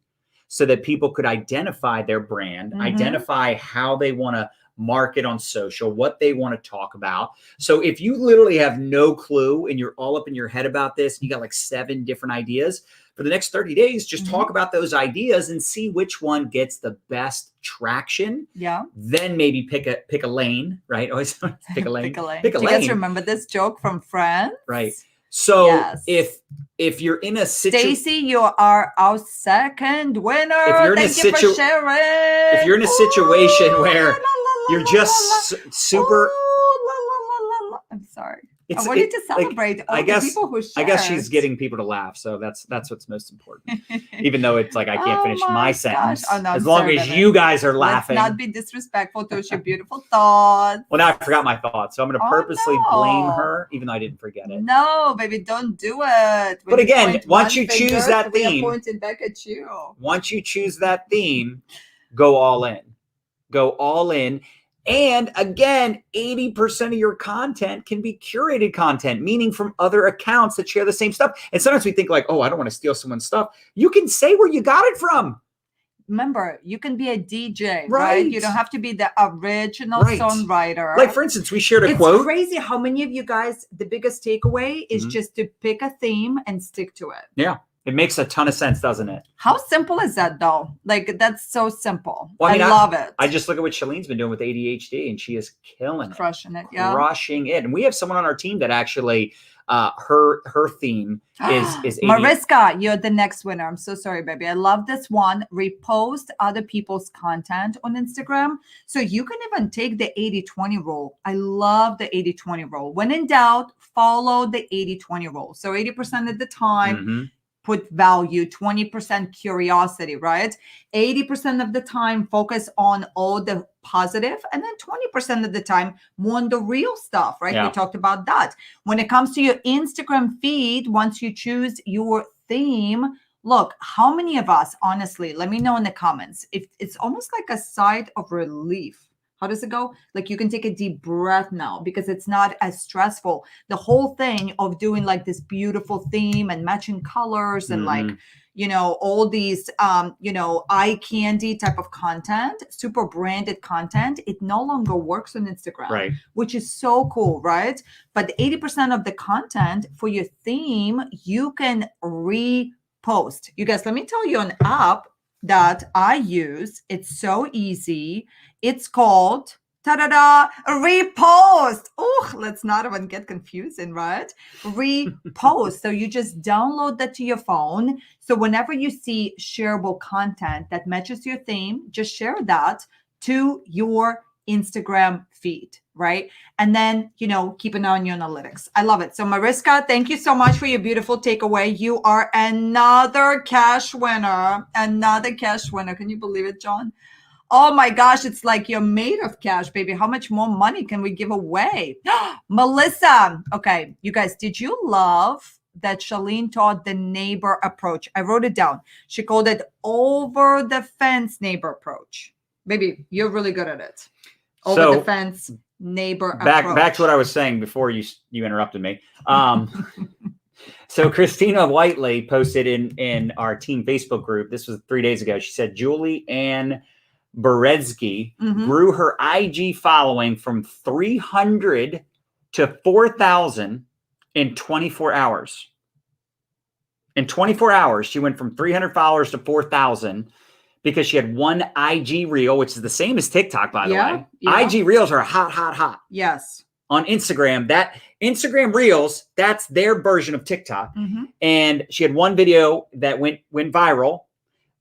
So that people could identify their brand, identify how they want to market on social, what they want to talk about. So if you literally have no clue and you're all up in your head about this, you got like 7 different ideas, for the next 30 days, just talk about those ideas and see which one gets the best traction. Yeah. Then maybe pick a lane, right? Always pick a lane. Pick a lane. Do you guys remember this joke from Friends? Right. So if you're in a situation, Stacy, you are our second winner. If you're in Thank you for sharing. If you're in a situation where you're just super, I'm sorry. I wanted to celebrate all the people who shared. I guess she's getting people to laugh, so that's what's most important. Even though it's like I can't finish my sentence, as long as you guys are laughing. Let's not be disrespectful to your beautiful thoughts. Well, now I forgot my thoughts, so I'm going to purposely blame her, even though I didn't forget it. No, baby, don't do it. But again, once you choose that theme, pointed back at you. Once you choose that theme, go all in. Go all in. And again, 80% of your content can be curated content, meaning from other accounts that share the same stuff. And sometimes we think like, oh, I don't want to steal someone's stuff. You can say where you got it from. Remember, you can be a DJ, right? You don't have to be the original songwriter. Like, for instance, we shared a quote. It's crazy how many of you guys, the biggest takeaway is just to pick a theme and stick to it. Yeah. It makes a ton of sense, doesn't it? How simple is that, though? Like, that's so simple. Well, I love it. I just look at what Chalene's been doing with ADHD, and she is killing it. Crushing it, yeah. Crushing it. And we have someone on our team that actually, her theme is Mariska, you're the next winner. I'm so sorry, baby. I love this one. Repost other people's content on Instagram. So you can even take the 80-20 rule. I love the 80-20 rule. When in doubt, follow the 80-20 rule. So 80% of the time, put value, 20% curiosity, right? 80% of the time, focus on all the positive, and then 20% of the time, more on the real stuff, right? We talked about that. When it comes to your Instagram feed, once you choose your theme, look, how many of us, honestly, let me know in the comments, if it's almost like a sigh of relief. How does it go? Like you can take a deep breath now because it's not as stressful. The whole thing of doing like this beautiful theme and matching colors and like, you know, all these, you know, eye candy type of content, super branded content, it no longer works on Instagram, which is so cool, right? But 80% of the content for your theme, you can repost. You guys, let me tell you an app that I use. It's so easy. It's called ta-da-da, Repost. Oh, let's not even get confusing, right? Repost. So you just download that to your phone. So whenever you see shareable content that matches your theme, just share that to your Instagram feed, right? And then, you know, keep an eye on your analytics. I love it. So Mariska, thank you so much for your beautiful takeaway. You are another cash winner. Another cash winner. Can you believe it, John? Oh my gosh, it's like you're made of cash, baby. How much more money can we give away? Melissa. Okay, you guys, did you love that Chalene taught the neighbor approach? I wrote it down. She called it over the fence neighbor approach. Baby, you're really good at it. Over the fence neighbor approach. Back to what I was saying before you interrupted me. So Christina Whiteley posted in our team Facebook group. This was 3 days ago. She said, Julie Ann Beretsky grew her IG following from 300 to 4,000 in 24 hours. In 24 hours, she went from 300 followers to 4,000 because she had one IG reel, which is the same as TikTok, by the way. IG reels are hot. Yes. On Instagram, that Instagram reels, that's their version of TikTok. And she had one video that went viral,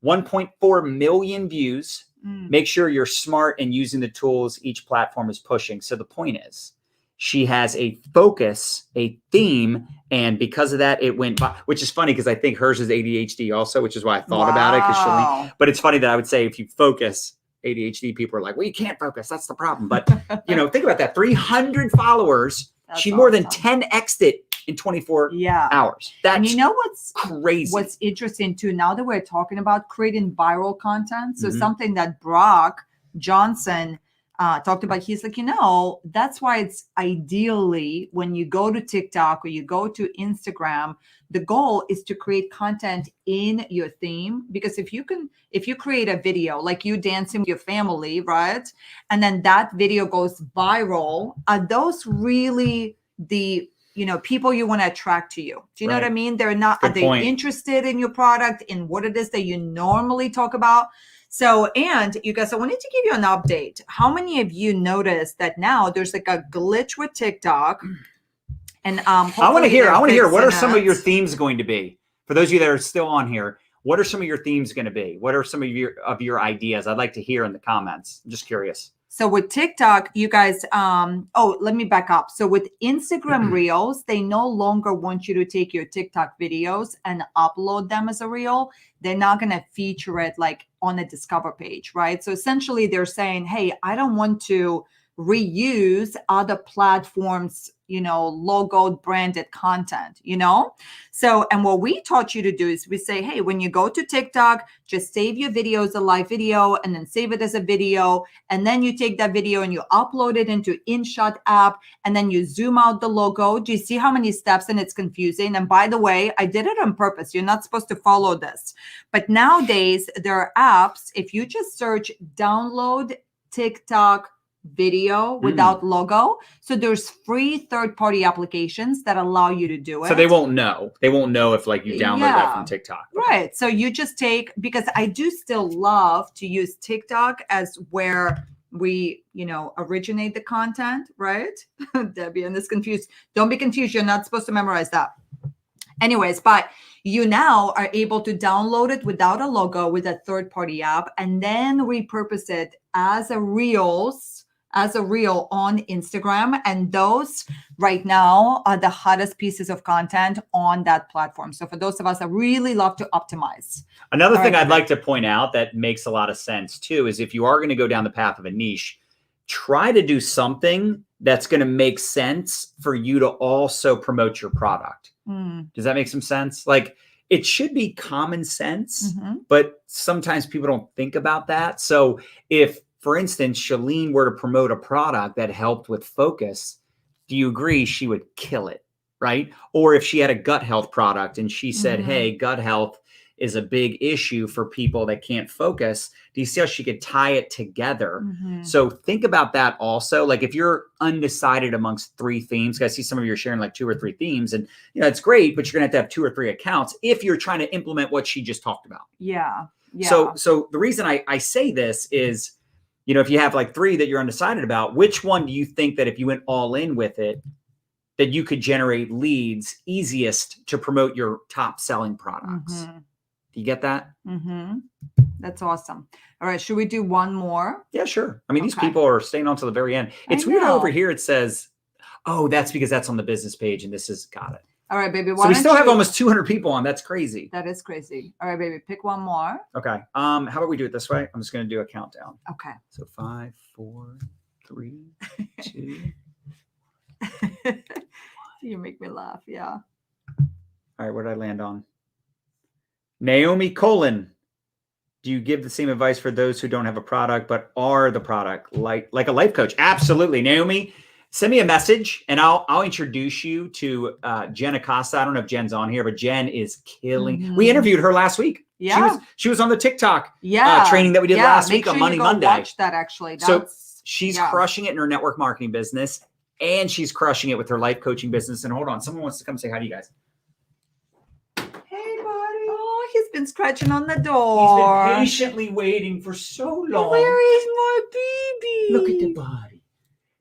1.4 million views. Make sure you're smart and using the tools each platform is pushing. So the point is, she has a focus, a theme, and because of that, it went by, which is funny because I think hers is ADHD also, which is why I thought about it. But it's funny that I would say if you focus, ADHD people are like, well, you can't focus. That's the problem. But, you know, think about that. 300 followers. She more than 10x'd it in 24 hours. That's and you know what's crazy. What's interesting too, now that we're talking about creating viral content, so something that Brock Johnson talked about, he's like, you know, that's why it's ideally when you go to TikTok or you go to Instagram, the goal is to create content in your theme. Because if you create a video like you dancing with your family, right? And then that video goes viral, are those really the, you know, people you want to attract to you? Do you know what I mean? They're not, are they interested in your product, in what it is that you normally talk about? So, and you guys, I wanted to give you an update. How many of you noticed that now there's like a glitch with TikTok? And I want to hear, what are some of your themes going to be? For those of you that are still on here, what are some of your themes going to be? What are some of your ideas? I'd like to hear in the comments. I'm just curious. So with TikTok, you guys, let me back up. So with Instagram Reels, they no longer want you to take your TikTok videos and upload them as a reel. They're not going to feature it like on the Discover page, right? So essentially they're saying, hey, I don't want to reuse other platforms, logoed, branded content, So, and what we taught you to do is we say, hey, when you go to TikTok, just save your video as a live video and then save it as a video. And then you take that video and you upload it into InShot app and then you zoom out the logo. Do you see how many steps? And it's confusing. And by the way, I did it on purpose. You're not supposed to follow this. But nowadays there are apps. If you just search download TikTok video without logo. So there's free third-party applications that allow you to do it. So they won't know. They won't know if like you download that from TikTok. Right. So you just because I do still love to use TikTok as where we, originate the content, right? Debbie, and this confused. Don't be confused. You're not supposed to memorize that. Anyways, but you now are able to download it without a logo with a third-party app and then repurpose it as a reel on Instagram. And those right now are the hottest pieces of content on that platform. So for those of us that really love to optimize. Another thing I'd like to point out that makes a lot of sense too, is if you are going to go down the path of a niche, try to do something that's going to make sense for you to also promote your product. Does that make some sense? Like it should be common sense, but sometimes people don't think about that. So if, for instance, Chalene were to promote a product that helped with focus, do you agree she would kill it, right? Or if she had a gut health product and she said, hey, gut health is a big issue for people that can't focus, do you see how she could tie it together? So think about that also. Like if you're undecided amongst 3 themes, I see some of you are sharing like 2 or 3 themes, and it's great, but you're gonna have to have 2 or 3 accounts if you're trying to implement what she just talked about. Yeah. So the reason I say this is, if you have like 3 that you're undecided about, which one do you think that if you went all in with it, that you could generate leads easiest to promote your top selling products? Do you get that? That's awesome. All right. Should we do one more? Yeah, sure. I mean, these people are staying on to the very end. It's weird how over here it says, oh, that's because that's on the business page and this is got it. All right, baby. So we still have almost 200 people on. That's crazy. That is crazy. All right, baby. Pick one more. Okay. How about we do it this way? I'm just going to do a countdown. Okay. So 5, 4, 3, 2. You make me laugh. Yeah. All right. Where did I land on? Naomi Colon. Do you give the same advice for those who don't have a product but are the product, like a life coach? Absolutely. Naomi, send me a message and I'll introduce you to Jen Acosta. I don't know if Jen's on here, but Jen is killing. We interviewed her last week. Yeah. She was on the TikTok training that we did last week on Money Monday. Watch that actually. So she's crushing it in her network marketing business and she's crushing it with her life coaching business. And hold on, someone wants to come say hi to you guys. He's been scratching on the door. He's been patiently waiting for so long. Where is my baby? Look at the body.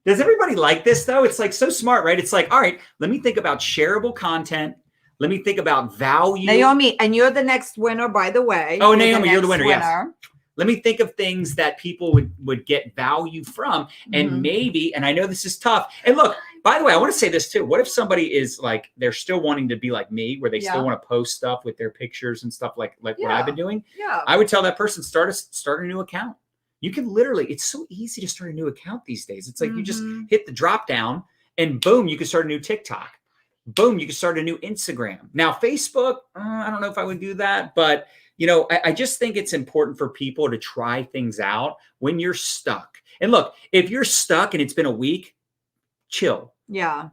Does everybody like this though? It's like so smart, right? It's like, all right, let me think about shareable content. Let me think about value. Naomi, and you're the next winner, by the way. Oh, Naomi, you're the winner. Yes. Let me think of things that people would get value from. And maybe, and I know this is tough. And look, by the way, I want to say this too. What if somebody is like, they're still wanting to be like me, where they still want to post stuff with their pictures and stuff like what I've been doing? Yeah. I would tell that person, start a new account. You can literally, it's so easy to start a new account these days. It's like you just hit the drop down and boom, you can start a new TikTok. Boom, you can start a new Instagram. Now, Facebook, I don't know if I would do that, but I just think it's important for people to try things out when you're stuck. And look, if you're stuck and it's been a week, chill. Yeah.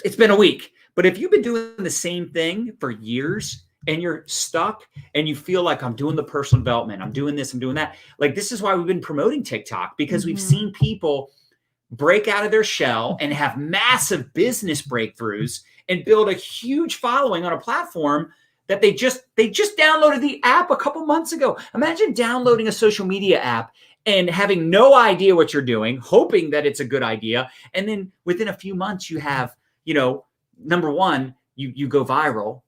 It's been a week. But if you've been doing the same thing for years and you're stuck and you feel like I'm doing the personal development, I'm doing this, I'm doing that. Like, this is why we've been promoting TikTok, because we've seen people break out of their shell and have massive business breakthroughs and build a huge following on a platform that they just downloaded the app a couple months ago. Imagine downloading a social media app and having no idea what you're doing, hoping that it's a good idea. And then within a few months, you have, number one, you go viral.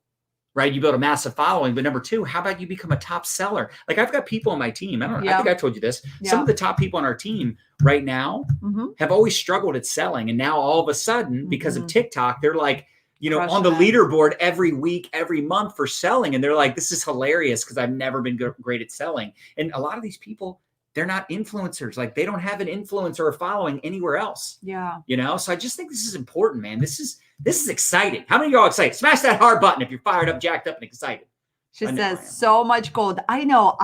right? You build a massive following. But number two, how about you become a top seller? Like I've got people on my team. I think I told you this. Some of the top people on our team right now have always struggled at selling. And now all of a sudden, because of TikTok, they're like, you know, on the leaderboard every week, every month for selling. And they're like, this is hilarious because I've never been great at selling. And a lot of these people, they're not influencers. Like they don't have an influence or a following anywhere else. Yeah. You know, so I just think this is important, man. This is exciting. How many of y'all excited? Smash that heart button if you're fired up, jacked up, and excited. She says so much gold. I know.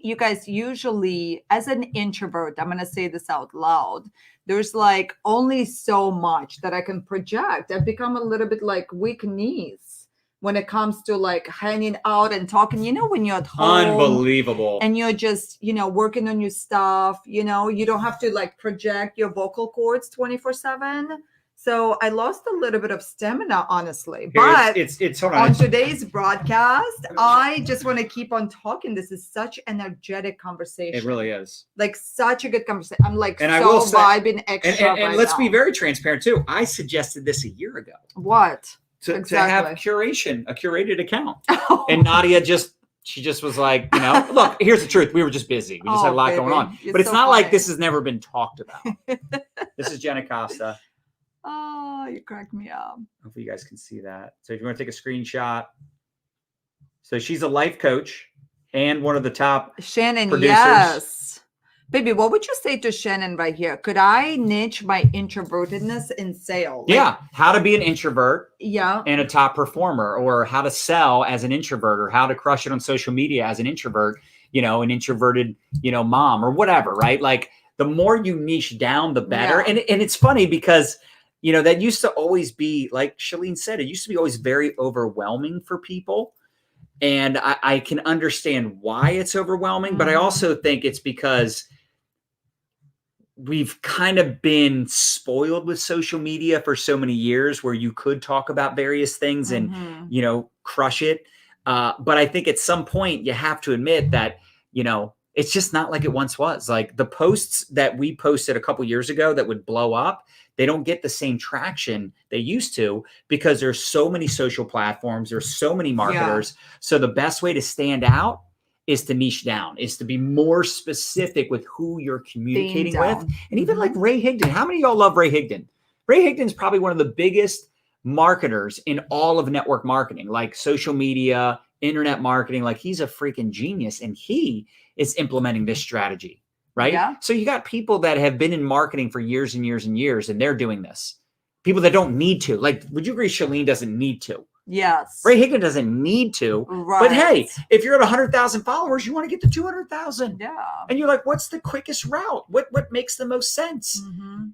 You guys, usually as an introvert, I'm going to say this out loud. There's like only so much that I can project. I've become a little bit like weak knees when it comes to like hanging out and talking, you know, when you're at home. Unbelievable. And you're just, you know, working on your stuff, you know, you don't have to like project your vocal cords 24/7. So I lost a little bit of stamina, honestly. But it's on today's broadcast, I just want to keep on talking. This is such an energetic conversation. It really is. Like such a good conversation. I'm like and so vibing extra. And let's be very transparent too. I suggested this a year ago. What? To have a curated account. And Nadya she just was like, you know, look, here's the truth. We were just busy. We just had a lot going on. But it's not like this has never been talked about. This is Jenna Costa. Oh, you cracked me up. Hopefully you guys can see that. So if you want to take a screenshot. So she's a life coach and one of the top Shannon, producers. Yes. Baby, what would you say to Shannon right here? Could I niche my introvertedness in sales? Yeah. How to be an introvert. Yeah. And a top performer, or how to sell as an introvert, or how to crush it on social media as an introvert, you know, an introverted, you know, mom or whatever, right? Like the more you niche down, the better. Yeah. And it's funny because, you know, that used to always be, like Chalene said, it used to be always very overwhelming for people. And I can understand why it's overwhelming, but I also think it's because we've kind of been spoiled with social media for so many years where you could talk about various things and, you know, crush it. But I think at some point you have to admit that, you know, it's just not like it once was. Like the posts that we posted a couple years ago that would blow up, they don't get the same traction they used to because there's so many social platforms. There's so many marketers. Yeah. So the best way to stand out is to niche down, is to be more specific with who you're communicating with. And even like Ray Higdon. How many of y'all love Ray Higdon? Ray Higdon's probably one of the biggest marketers in all of network marketing, like social media, internet marketing. Like he's a freaking genius, and he is implementing this strategy, right? Yeah. So you got people that have been in marketing for years and years and years, and they're doing this. People that don't need to. Like, would you agree Chalene doesn't need to? Yes. Ray Higdon doesn't need to. Right. But hey, if you're at 100,000 followers, you want to get to 200,000. Yeah. And you're like, what's the quickest route? What makes the most sense?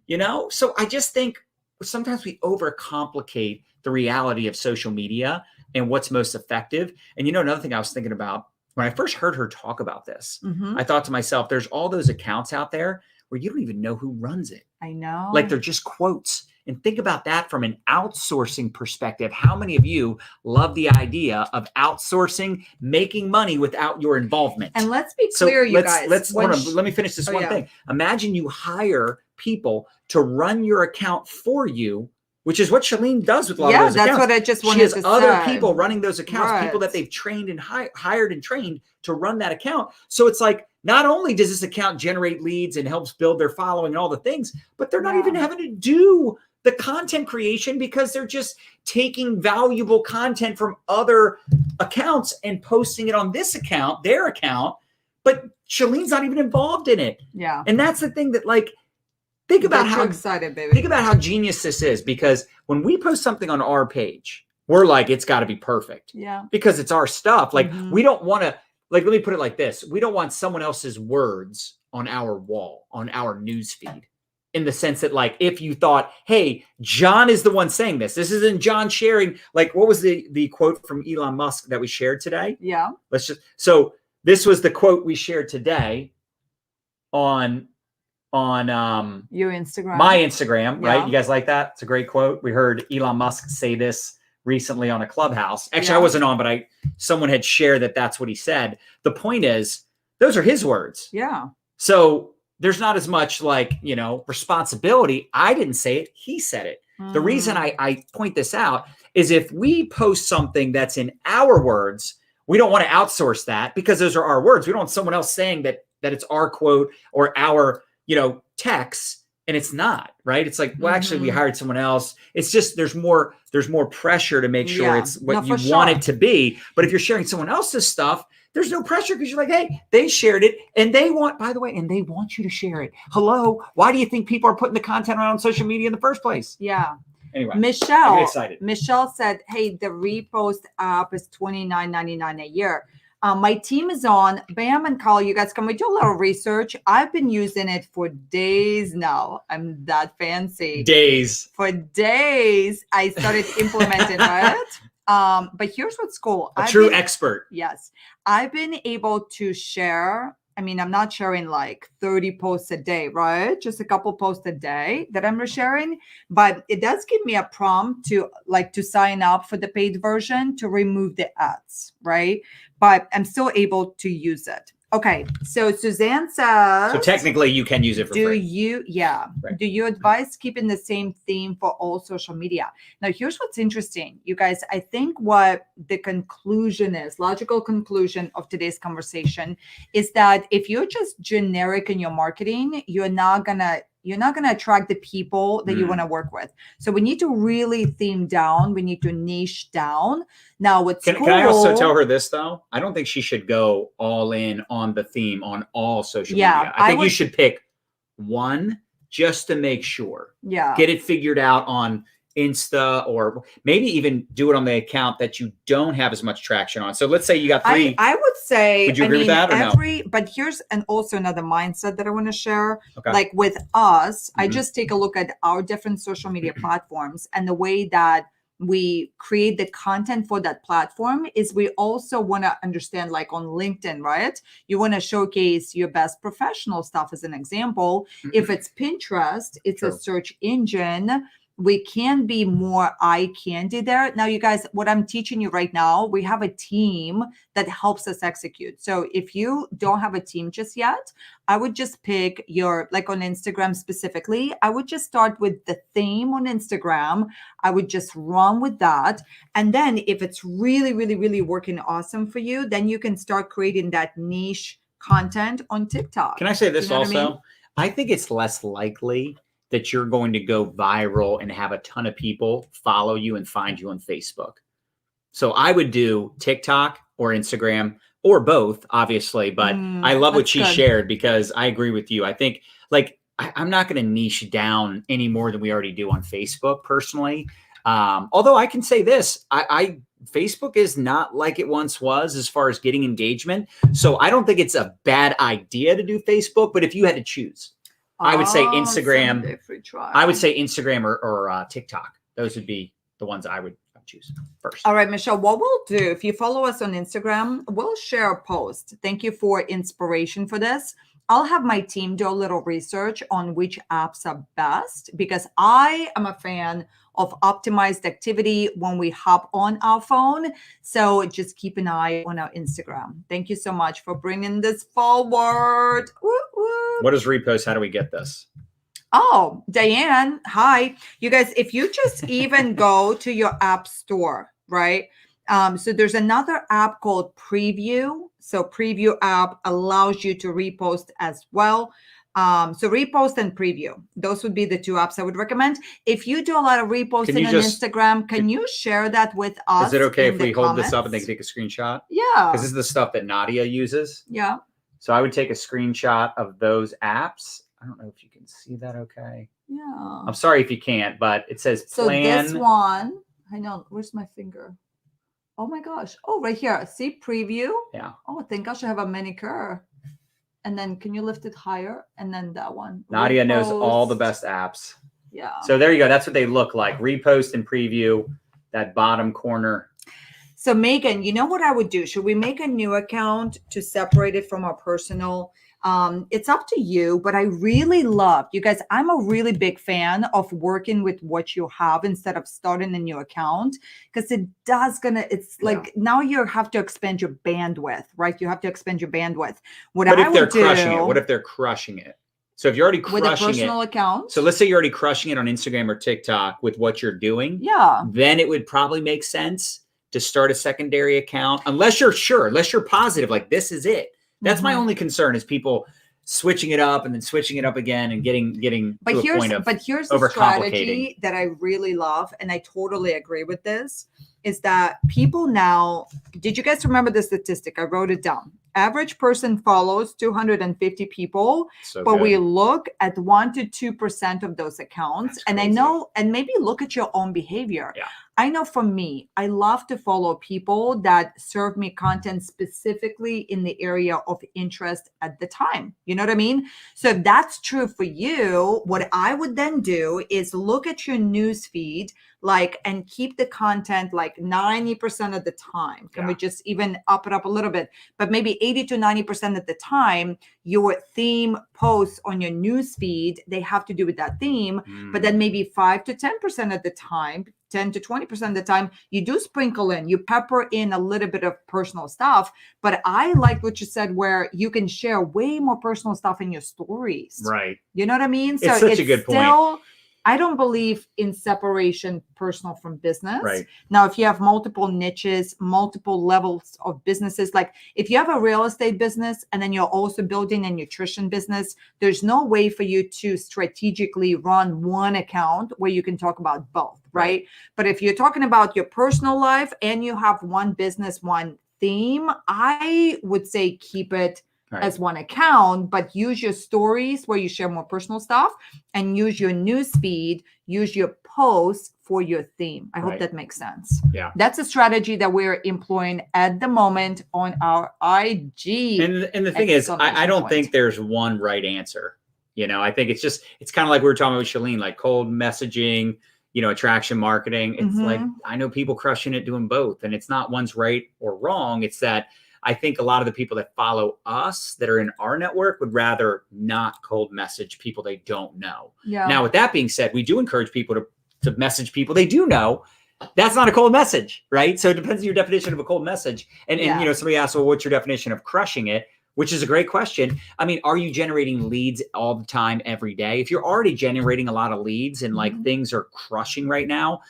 You know? So I just think sometimes we overcomplicate the reality of social media and what's most effective. And you know, another thing I was thinking about when I first heard her talk about this, I thought to myself, there's all those accounts out there where you don't even know who runs it. I know. Like they're just quotes. And think about that from an outsourcing perspective. How many of you love the idea of outsourcing, making money without your involvement? And let's be clear, guys. Let me finish this one thing. Imagine you hire people to run your account for you, which is what Chalene does with a lot of those accounts. Yeah, that's what I just wanted to say. She has other people running those accounts, people that they've trained and hired and trained to run that account. So it's like, not only does this account generate leads and helps build their following and all the things, but they're not even having to do the content creation because they're just taking valuable content from other accounts and posting it on this account, their account, but Chalene's not even involved in it. Yeah. And that's the thing that, like, think about how excited, baby. Think about how genius this is, because when we post something on our page, we're like, it's got to be perfect. Yeah. Because it's our stuff. Like, we don't want to, like, let me put it like this. We don't want someone else's words on our wall, on our news feed. In the sense that, like, if you thought, hey, John is the one saying this. This isn't John sharing. Like, what was the quote from Elon Musk that we shared today? Yeah. So this was the quote we shared today on your Instagram. My Instagram, right? You guys like that? It's a great quote. We heard Elon Musk say this recently on a Clubhouse. Actually, I wasn't on, but someone had shared that that's what he said. The point is, those are his words. Yeah. So there's not as much, like, responsibility. I didn't say it. He said it. The reason I point this out is if we post something that's in our words, we don't want to outsource that because those are our words. We don't want someone else saying that it's our quote or our, text, and it's not, right? It's like, well, actually we hired someone else. It's just, there's more pressure to make sure it's what you want it to be. But if you're sharing someone else's stuff, there's no pressure because you're like, hey, they shared it and they want, by the way, and they want you to share it. Hello. Why do you think people are putting the content around on social media in the first place? Yeah. Anyway, Michelle, I get excited. Michelle said, hey, the repost app is $29.99 a year. My team is on Bam and Carl. You guys, can we do a little research? I've been using it for days now. I'm that fancy. Days. For days, I started implementing it. But here's what's cool. A true expert. Yes. I've been able to share. I mean, I'm not sharing like 30 posts a day, right? Just a couple posts a day that I'm sharing, but it does give me a prompt to sign up for the paid version to remove the ads, right? But I'm still able to use it. Okay, so Suzanne says, so technically you can use it for free. Right. Do you advise keeping the same theme for all social media? Now, here's what's interesting, you guys. I think what the conclusion is, logical conclusion of today's conversation is that if you're just generic in your marketing, you're not gonna attract the people that you want to work with. So we need to really theme down. We need to niche down. Now, what's cool. Can I also tell her this, though? I don't think she should go all in on the theme on all social media. I think you should pick one just to make sure. Yeah. Get it figured out on Insta, or maybe even do it on the account that you don't have as much traction on. So let's say you got 3. I would say, would you agree with that or no? But here's also another mindset that I want to share. Okay. Like with us, I just take a look at our different social media platforms, and the way that we create the content for that platform is we also want to understand, like on LinkedIn, right? You want to showcase your best professional stuff as an example. If it's Pinterest, it's a search engine. We can be more eye candy there. Now, you guys, what I'm teaching you right now, we have a team that helps us execute. So if you don't have a team just yet, I would just pick like on Instagram specifically, I would just start with the theme on Instagram. I would just run with that. And then if it's really, really, really working awesome for you, then you can start creating that niche content on TikTok. Can I say this also? I think it's less likely that you're going to go viral and have a ton of people follow you and find you on Facebook. So I would do TikTok or Instagram or both, obviously, but I love what she shared because I agree with you. I think I'm not going to niche down any more than we already do on Facebook personally. Although I can say this, Facebook is not like it once was as far as getting engagement. So I don't think it's a bad idea to do Facebook, but if you had to choose, I would say Instagram. I would say Instagram or TikTok. Those would be the ones I would choose first. All right, Michelle, what we'll do, if you follow us on Instagram, we'll share a post. Thank you for inspiration for this. I'll have my team do a little research on which apps are best, because I am a fan of optimized activity when we hop on our phone. So just keep an eye on our Instagram. Thank you so much for bringing this forward. Woo, woo. What is repost? How do we get this? Oh, Diane, hi. You guys, if you just even go to your app store, right? So there's another app called Preview. So Preview app allows you to repost as well. So repost and Preview. Those would be the two apps I would recommend. If you do a lot of reposting on Instagram, can you share that with us? Is it okay if we hold this up and they can take a screenshot? Yeah. Because this is the stuff that Nadya uses. Yeah. So I would take a screenshot of those apps. I don't know if you can see that okay. Yeah. I'm sorry if you can't, but it says plan. So this one, hang on, where's my finger? Oh my gosh. Oh, right here. See Preview? Yeah. Oh, thank gosh, I have a manicure. And then can you lift it higher? And then that one. Nadya knows all the best apps. Yeah. So there you go. That's what they look like. Repost and Preview, that bottom corner. So Megan, you know what I would do? Should we make a new account to separate it from our personal? It's up to you, but I really love, you guys, I'm a really big fan of working with what you have instead of starting a new account, because it's like now you have to expand your bandwidth, right? You have to expand your bandwidth. What if they're crushing it? What if they're crushing it? So if you're already with a crushing personal it, account. so let's say you're already crushing it on Instagram or TikTok with what you're doing. Yeah. Then it would probably make sense to start a secondary account, unless you're sure, unless you're positive, like this is it. That's my only concern, is people switching it up and then switching it up again and getting to a point of here's the strategy that I really love, and I totally agree with this, is that people now, did you guys remember the statistic? I wrote it down. Average person follows 250 people, but we look at 1 to 2% of those accounts. And I know, and maybe look at your own behavior. Yeah. I know for me, I love to follow people that serve me content specifically in the area of interest at the time. You know what I mean? So if that's true for you, what I would then do is look at your news feed, and keep the content 90% of the time. Can we just even up it up a little bit? But maybe 80 to 90% of the time, your theme posts on your news feed, they have to do with that theme. But then maybe 5 to 10% of the time, 10 to 20% of the time, you do sprinkle in, you pepper in a little bit of personal stuff. But I like what you said, where you can share way more personal stuff in your stories. Right. You know what I mean? It's such a good point. I don't believe in separation, personal from business. Right. Now, if you have multiple niches, multiple levels of businesses, like if you have a real estate business and then you're also building a nutrition business, there's no way for you to strategically run one account where you can talk about both, right? But if you're talking about your personal life and you have one business, one theme, I would say keep it as one account, but use your stories where you share more personal stuff, and use your news feed, use your posts for your theme. I hope that makes sense. Yeah. That's a strategy that we're employing at the moment on our IG. And the thing is, I don't think there's one right answer. I think it's kind of like we were talking about with Chalene, like cold messaging, attraction marketing. It's like, I know people crushing it doing both, and it's not one's right or wrong. It's that I think a lot of the people that follow us that are in our network would rather not cold message people they don't know. Yeah. Now, with that being said, we do encourage people to message people they do know. That's not a cold message, right? So it depends on your definition of a cold message. And somebody asked, well, what's your definition of crushing it? Which is a great question. I mean, are you generating leads all the time, every day? If you're already generating a lot of leads and things are crushing right now,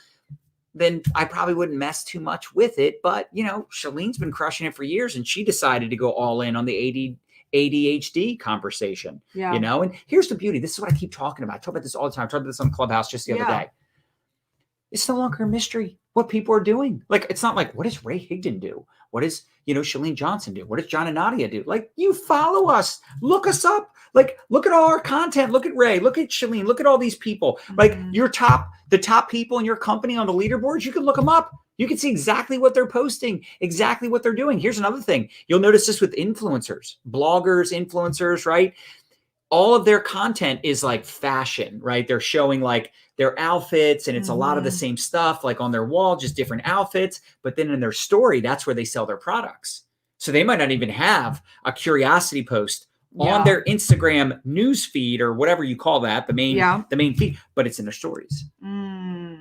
then I probably wouldn't mess too much with it. But, Chalene's been crushing it for years, and she decided to go all in on the ADHD conversation, and here's the beauty. This is what I keep talking about. I talk about this all the time. I talked about this on Clubhouse just the other day. It's no longer a mystery what people are doing. Like, it's not like, what does Ray Higdon do? What does, Chalene Johnson do? What does John and Nadya do? Like, you follow us, look us up. Like, look at all our content. Look at Ray, look at Chalene, look at all these people. Like the top people in your company on the leaderboards, you can look them up. You can see exactly what they're posting, exactly what they're doing. Here's another thing. You'll notice this with influencers, bloggers, influencers, right? All of their content is like fashion, right? They're showing like their outfits, and it's a lot of the same stuff, like on their wall, just different outfits. But then in their story, that's where they sell their products. So they might not even have a curiosity post on their Instagram news feed or whatever you call that, the main feed, but it's in their stories,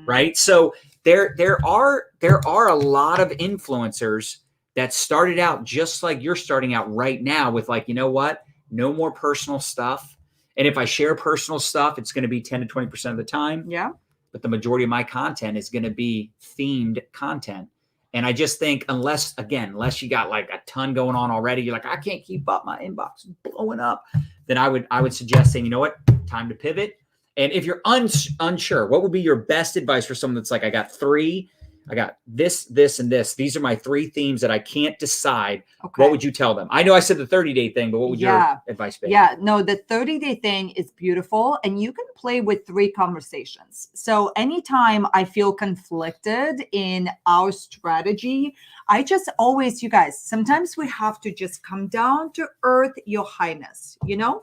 right? So there are a lot of influencers that started out just like you're starting out right now with like, you know what? No more personal stuff. And if I share personal stuff, it's going to be 10 to 20% of the time. Yeah. But the majority of my content is going to be themed content. And I just think unless you got like a ton going on already, you're like, I can't keep up, my inbox is blowing up, then I would suggest saying, you know what, time to pivot. And if you're unsure, what would be your best advice for someone that's like, I got this, this, and this. These are my 3 themes that I can't decide. Okay. What would you tell them? I know I said the 30-day thing, but what would your advice be? Yeah, no, the 30-day thing is beautiful, and you can play with 3 conversations. So anytime I feel conflicted in our strategy, I just always, you guys, sometimes we have to just come down to earth, your highness,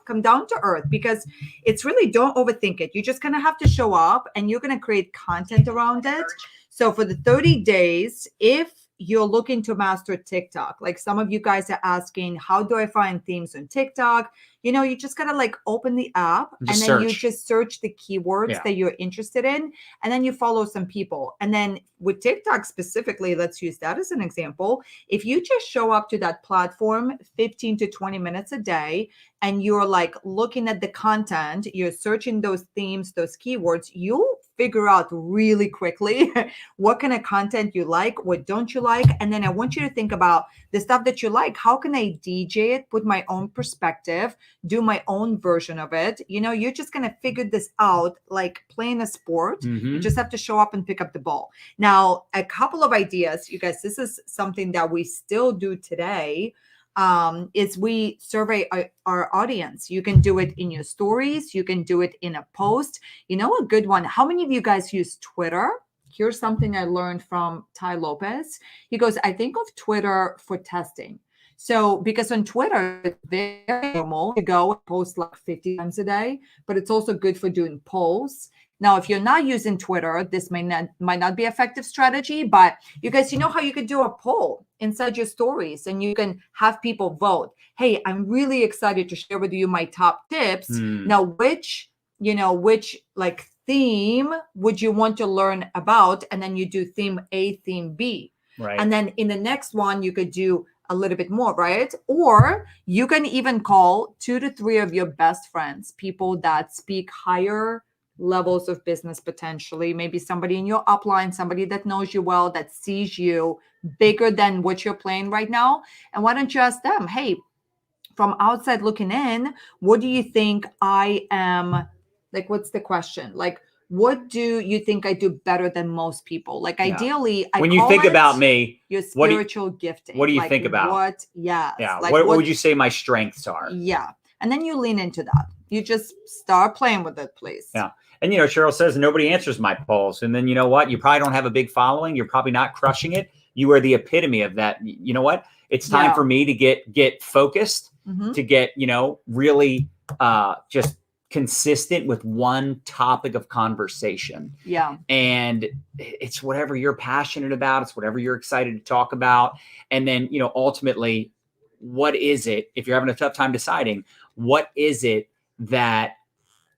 come down to earth, because it's really, don't overthink it. You're just going to have to show up, and you're going to create content around it. So for the 30 days, if you're looking to master TikTok, like some of you guys are asking, how do I find themes on TikTok? You just gotta like open the app and then you just search the keywords that you're interested in, and then you follow some people. And then with TikTok specifically, let's use that as an example. If you just show up to that platform 15 to 20 minutes a day, and you're like looking at the content, you're searching those themes, those keywords, you'll figure out really quickly what kind of content you like, what don't you like. And then I want you to think about the stuff that you like. How can I DJ it, put my own perspective, do my own version of it? You're just going to figure this out like playing a sport. You just have to show up and pick up the ball. Now, a couple of ideas, you guys, this is something that we still do today. Is we survey our audience. You can do it in your stories. You can do it in a post. A good one. How many of you guys use Twitter? Here's something I learned from Ty Lopez. He goes, I think of Twitter for testing. So because on Twitter, it's very normal to go and post like 50 times a day, but it's also good for doing polls. Now, if you're not using Twitter, this might not be effective strategy, but you guys, how you could do a poll inside your stories and you can have people vote. Hey, I'm really excited to share with you my top tips. Now, which like theme would you want to learn about? And then you do theme A, theme B. Right. And then in the next one, you could do a little bit more, right? Or you can even call 2 to 3 of your best friends, people that speak higher levels of business potentially, maybe somebody in your upline, somebody that knows you well, that sees you bigger than what you're playing right now. And why don't you ask them, hey, from outside looking in, what do you think I am, like, what's the question? Like, what do you think I do better than most people? Like, ideally, when you think about me, your spiritual gifting. What do you think about? What? Yeah. Like, what would you say my strengths are? Yeah. And then you lean into that. You just start playing with it, please. Yeah. And, Cheryl says nobody answers my polls. And then you know what? You probably don't have a big following. You're probably not crushing it. You are the epitome of that. You know what? It's time for me to get focused, to get, really just consistent with one topic of conversation. Yeah. And it's whatever you're passionate about. It's whatever you're excited to talk about. And then, ultimately, what is it, if you're having a tough time deciding, what is it that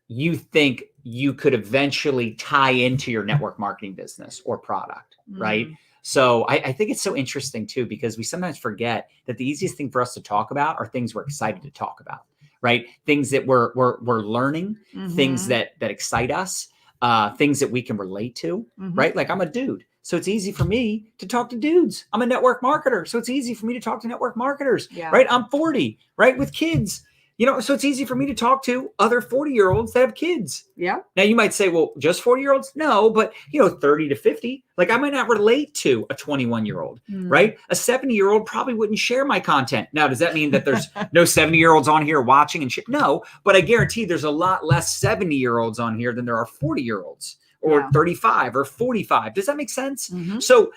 you think you could eventually tie into your network marketing business or product, right? So I think it's so interesting too, because we sometimes forget that the easiest thing for us to talk about are things we're excited to talk about, right? Things that we're learning, things that excite us, things that we can relate to, right? Like I'm a dude, so it's easy for me to talk to dudes. I'm a network marketer, so it's easy for me to talk to network marketers, right? I'm 40, right, with kids. So it's easy for me to talk to other 40-year-olds that have kids. Yeah. Now you might say, well, just 40-year-olds? No, but 30 to 50, like I might not relate to a 21-year-old, right? A 70-year-old probably wouldn't share my content. Now, does that mean that there's no 70-year-olds on here watching and shit? No, but I guarantee there's a lot less 70-year-olds on here than there are 40-year-olds or 35 or 45. Does that make sense? So,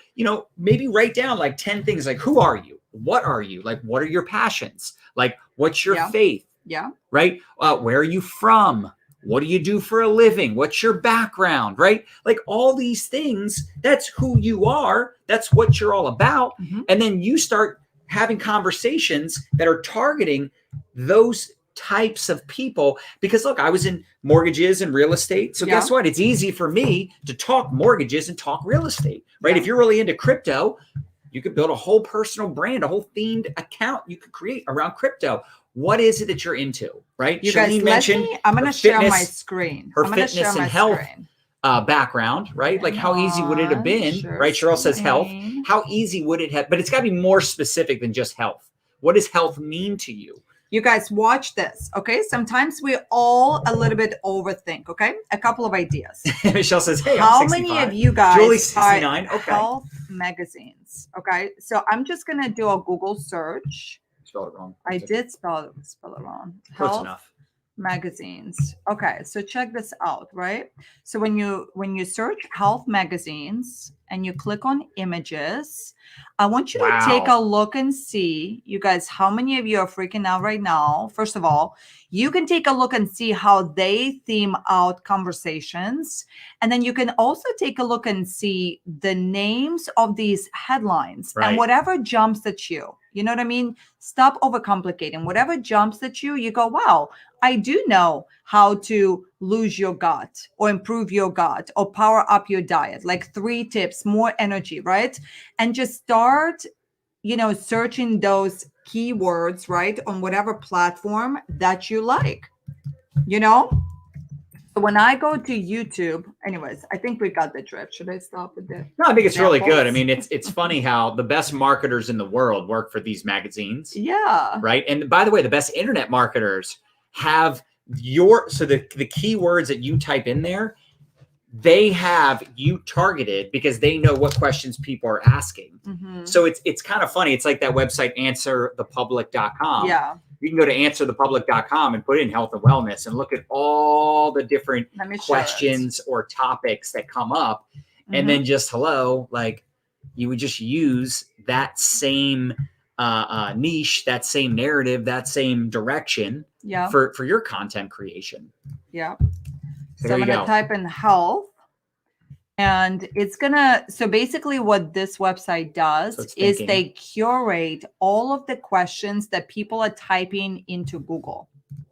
maybe write down like 10 things, like who are you? What are you? Like, what are your passions? Like, what's your faith? Yeah. Right. Where are you from? What do you do for a living? What's your background? Right. Like all these things, that's who you are. That's what you're all about. And then you start having conversations that are targeting those types of people, because look, I was in mortgages and real estate. So guess what? It's easy for me to talk mortgages and talk real estate, right? If you're really into crypto, you could build a whole personal brand, a whole themed account you could create around crypto. What is it that you're into, right? You guys, I'm going to share my screen. Her fitness and health background, right? Like how easy would it have been, right? Cheryl says health. How easy would it have, but it's got to be more specific than just health. What does health mean to you? You guys watch this, okay? Sometimes we all a little bit overthink, okay? A couple of ideas. Michelle says, hey, how I'm 65. many of you guys Julie's 69. are health magazines, okay? So I'm just going to do a Google search. Spell it wrong. I did spell it wrong. Close enough. magazines. Okay, so check this out, right? So when you search health magazines and you click on images, I want you to take a look and see, you guys, how many of you are freaking out right now. First of all, you can take a look and see how they theme out conversations. And then you can also take a look and see the names of these headlines and whatever jumps at you. You know what I mean? Stop overcomplicating. Whatever jumps at you, you go, wow, I do know how to lose your gut or improve your gut or power up your diet. Like 3 tips, more energy, right? And just start, searching those keywords, right? On whatever platform that you like, So when I go to YouTube, anyways, I think we got the drift. Should I stop with this? No, I think it's really good. I mean, it's funny how the best marketers in the world work for these magazines. Yeah. Right. And by the way, the best internet marketers have the keywords that you type in there, they have you targeted because they know what questions people are asking. Mm-hmm. So it's kind of funny. It's like that website, answerthepublic.com. Yeah. You can go to answerthepublic.com and put in health and wellness and look at all the different questions or topics that come up. Mm-hmm. And then just you would just use that same niche, that same narrative, that same direction for your content creation. Yeah. So I'm going to type in health. And so basically what this website does is they curate all of the questions that people are typing into Google,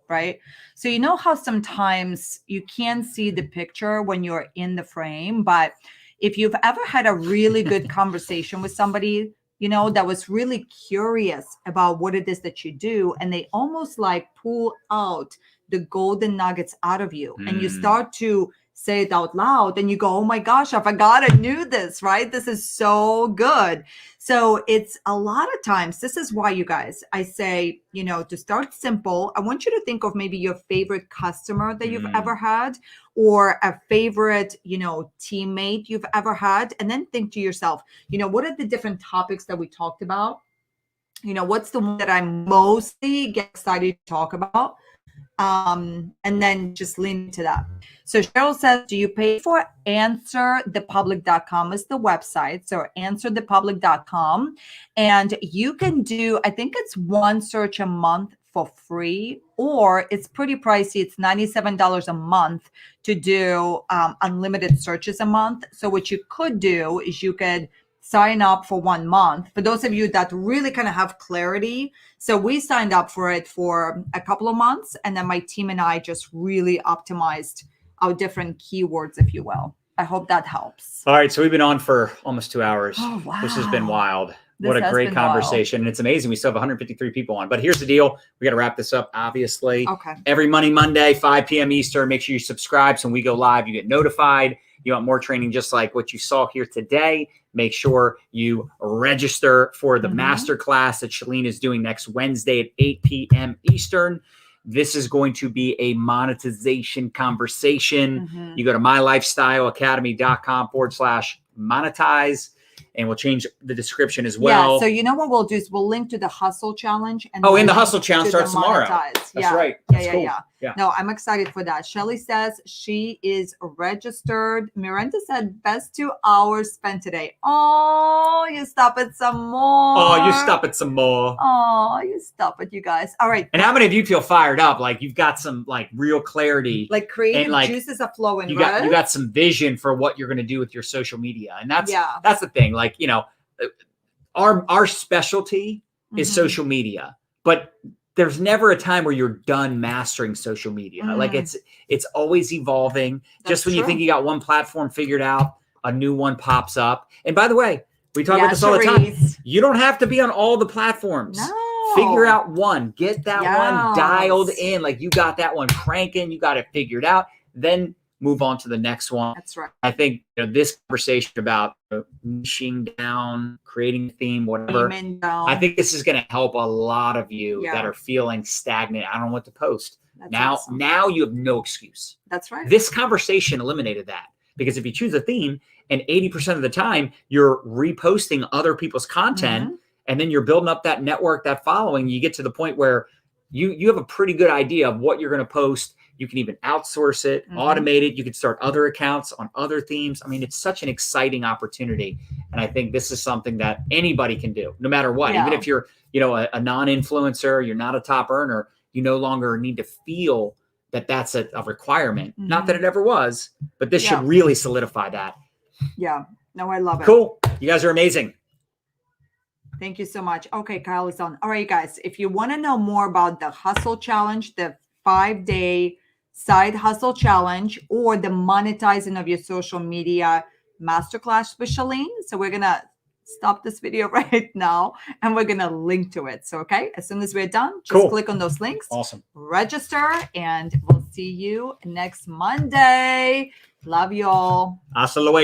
right? So you know how sometimes you can't see the picture when you're in the frame, but if you've ever had a really good conversation with somebody, that was really curious about what it is that you do, and they almost like pull out the golden nuggets out of you, and you start to say it out loud and you go, oh my gosh, I forgot I knew this, right? This is so good. So it's a lot of times, this is why, you guys, I say, to start simple, I want you to think of maybe your favorite customer that you've ever had, or a favorite, teammate you've ever had. And then think to yourself, what are the different topics that we talked about? What's the one that I mostly get excited to talk about? And then just lean into that. So Cheryl says, do you pay for answerthepublic.com is the website. So answerthepublic.com. And you can do, I think it's 1 search a month for free, or it's pretty pricey. It's $97 a month to do unlimited searches a month. So what you could do is you could sign up for 1 month. For those of you that really kind of have clarity. So we signed up for it for a couple of months, and then my team and I just really optimized our different keywords, if you will. I hope that helps. All right. So we've been on for almost 2 hours. Oh, wow. This has been wild. What a great conversation. And it's amazing. We still have 153 people on. But here's the deal. We got to wrap this up, obviously. Okay. Every Monday, 5 p.m. Eastern. Make sure you subscribe so when we go live, you get notified. You want more training just like what you saw here today, make sure you register for the masterclass that Chalene is doing next Wednesday at 8 p.m. Eastern. This is going to be a monetization conversation. You go to mylifestyleacademy.com/monetize. And we'll change the description as well. Yeah, so you know what we'll do is we'll link to the Hustle Challenge. And in the Hustle Challenge starts tomorrow. That's right. That's cool. Yeah. No, I'm excited for that. Shelly says she is registered. Miranda said best 2 hours spent today. Oh, you stop it some more. Oh, you stop it some more. Oh, you stop it, you guys. All right. And how many of you feel fired up? Like you've got some like real clarity. Like creative juices are flowing, you right? You got some vision for what you're going to do with your social media. And that's the thing. Like, our specialty is social media, but there's never a time where you're done mastering social media. Like it's always evolving. Just when you think you got one platform figured out, a new one pops up. And by the way, we talk about this all the time. You don't have to be on all the platforms. No. Figure out one, get that one dialed in. Like you got that one cranking, you got it figured out. Then move on to the next one. That's right. I think this conversation about niching down, creating a theme, whatever. I think this is going to help a lot of you that are feeling stagnant. I don't know what to post. Now you have no excuse. That's right. This conversation eliminated that, because if you choose a theme and 80% of the time you're reposting other people's content and then you're building up that network, that following, you get to the point where you have a pretty good idea of what you're going to post. You can even outsource it, automate it. You can start other accounts on other themes. I mean, it's such an exciting opportunity. And I think this is something that anybody can do, no matter what. Even if you're, a non-influencer, you're not a top earner, you no longer need to feel that that's a requirement. Not that it ever was, but this should really solidify that. Yeah. No, I love it. Cool. You guys are amazing. Thank you so much. Okay, Kyle is on. All right, guys, if you want to know more about the Hustle Challenge, the 5-day side hustle challenge, or the monetizing of your social media masterclass with Chalene. So we're going to stop this video right now and we're going to link to it. So, okay, as soon as we're done, just click on those links. Awesome. Register, and we'll see you next Monday. Love y'all. Hasta luego.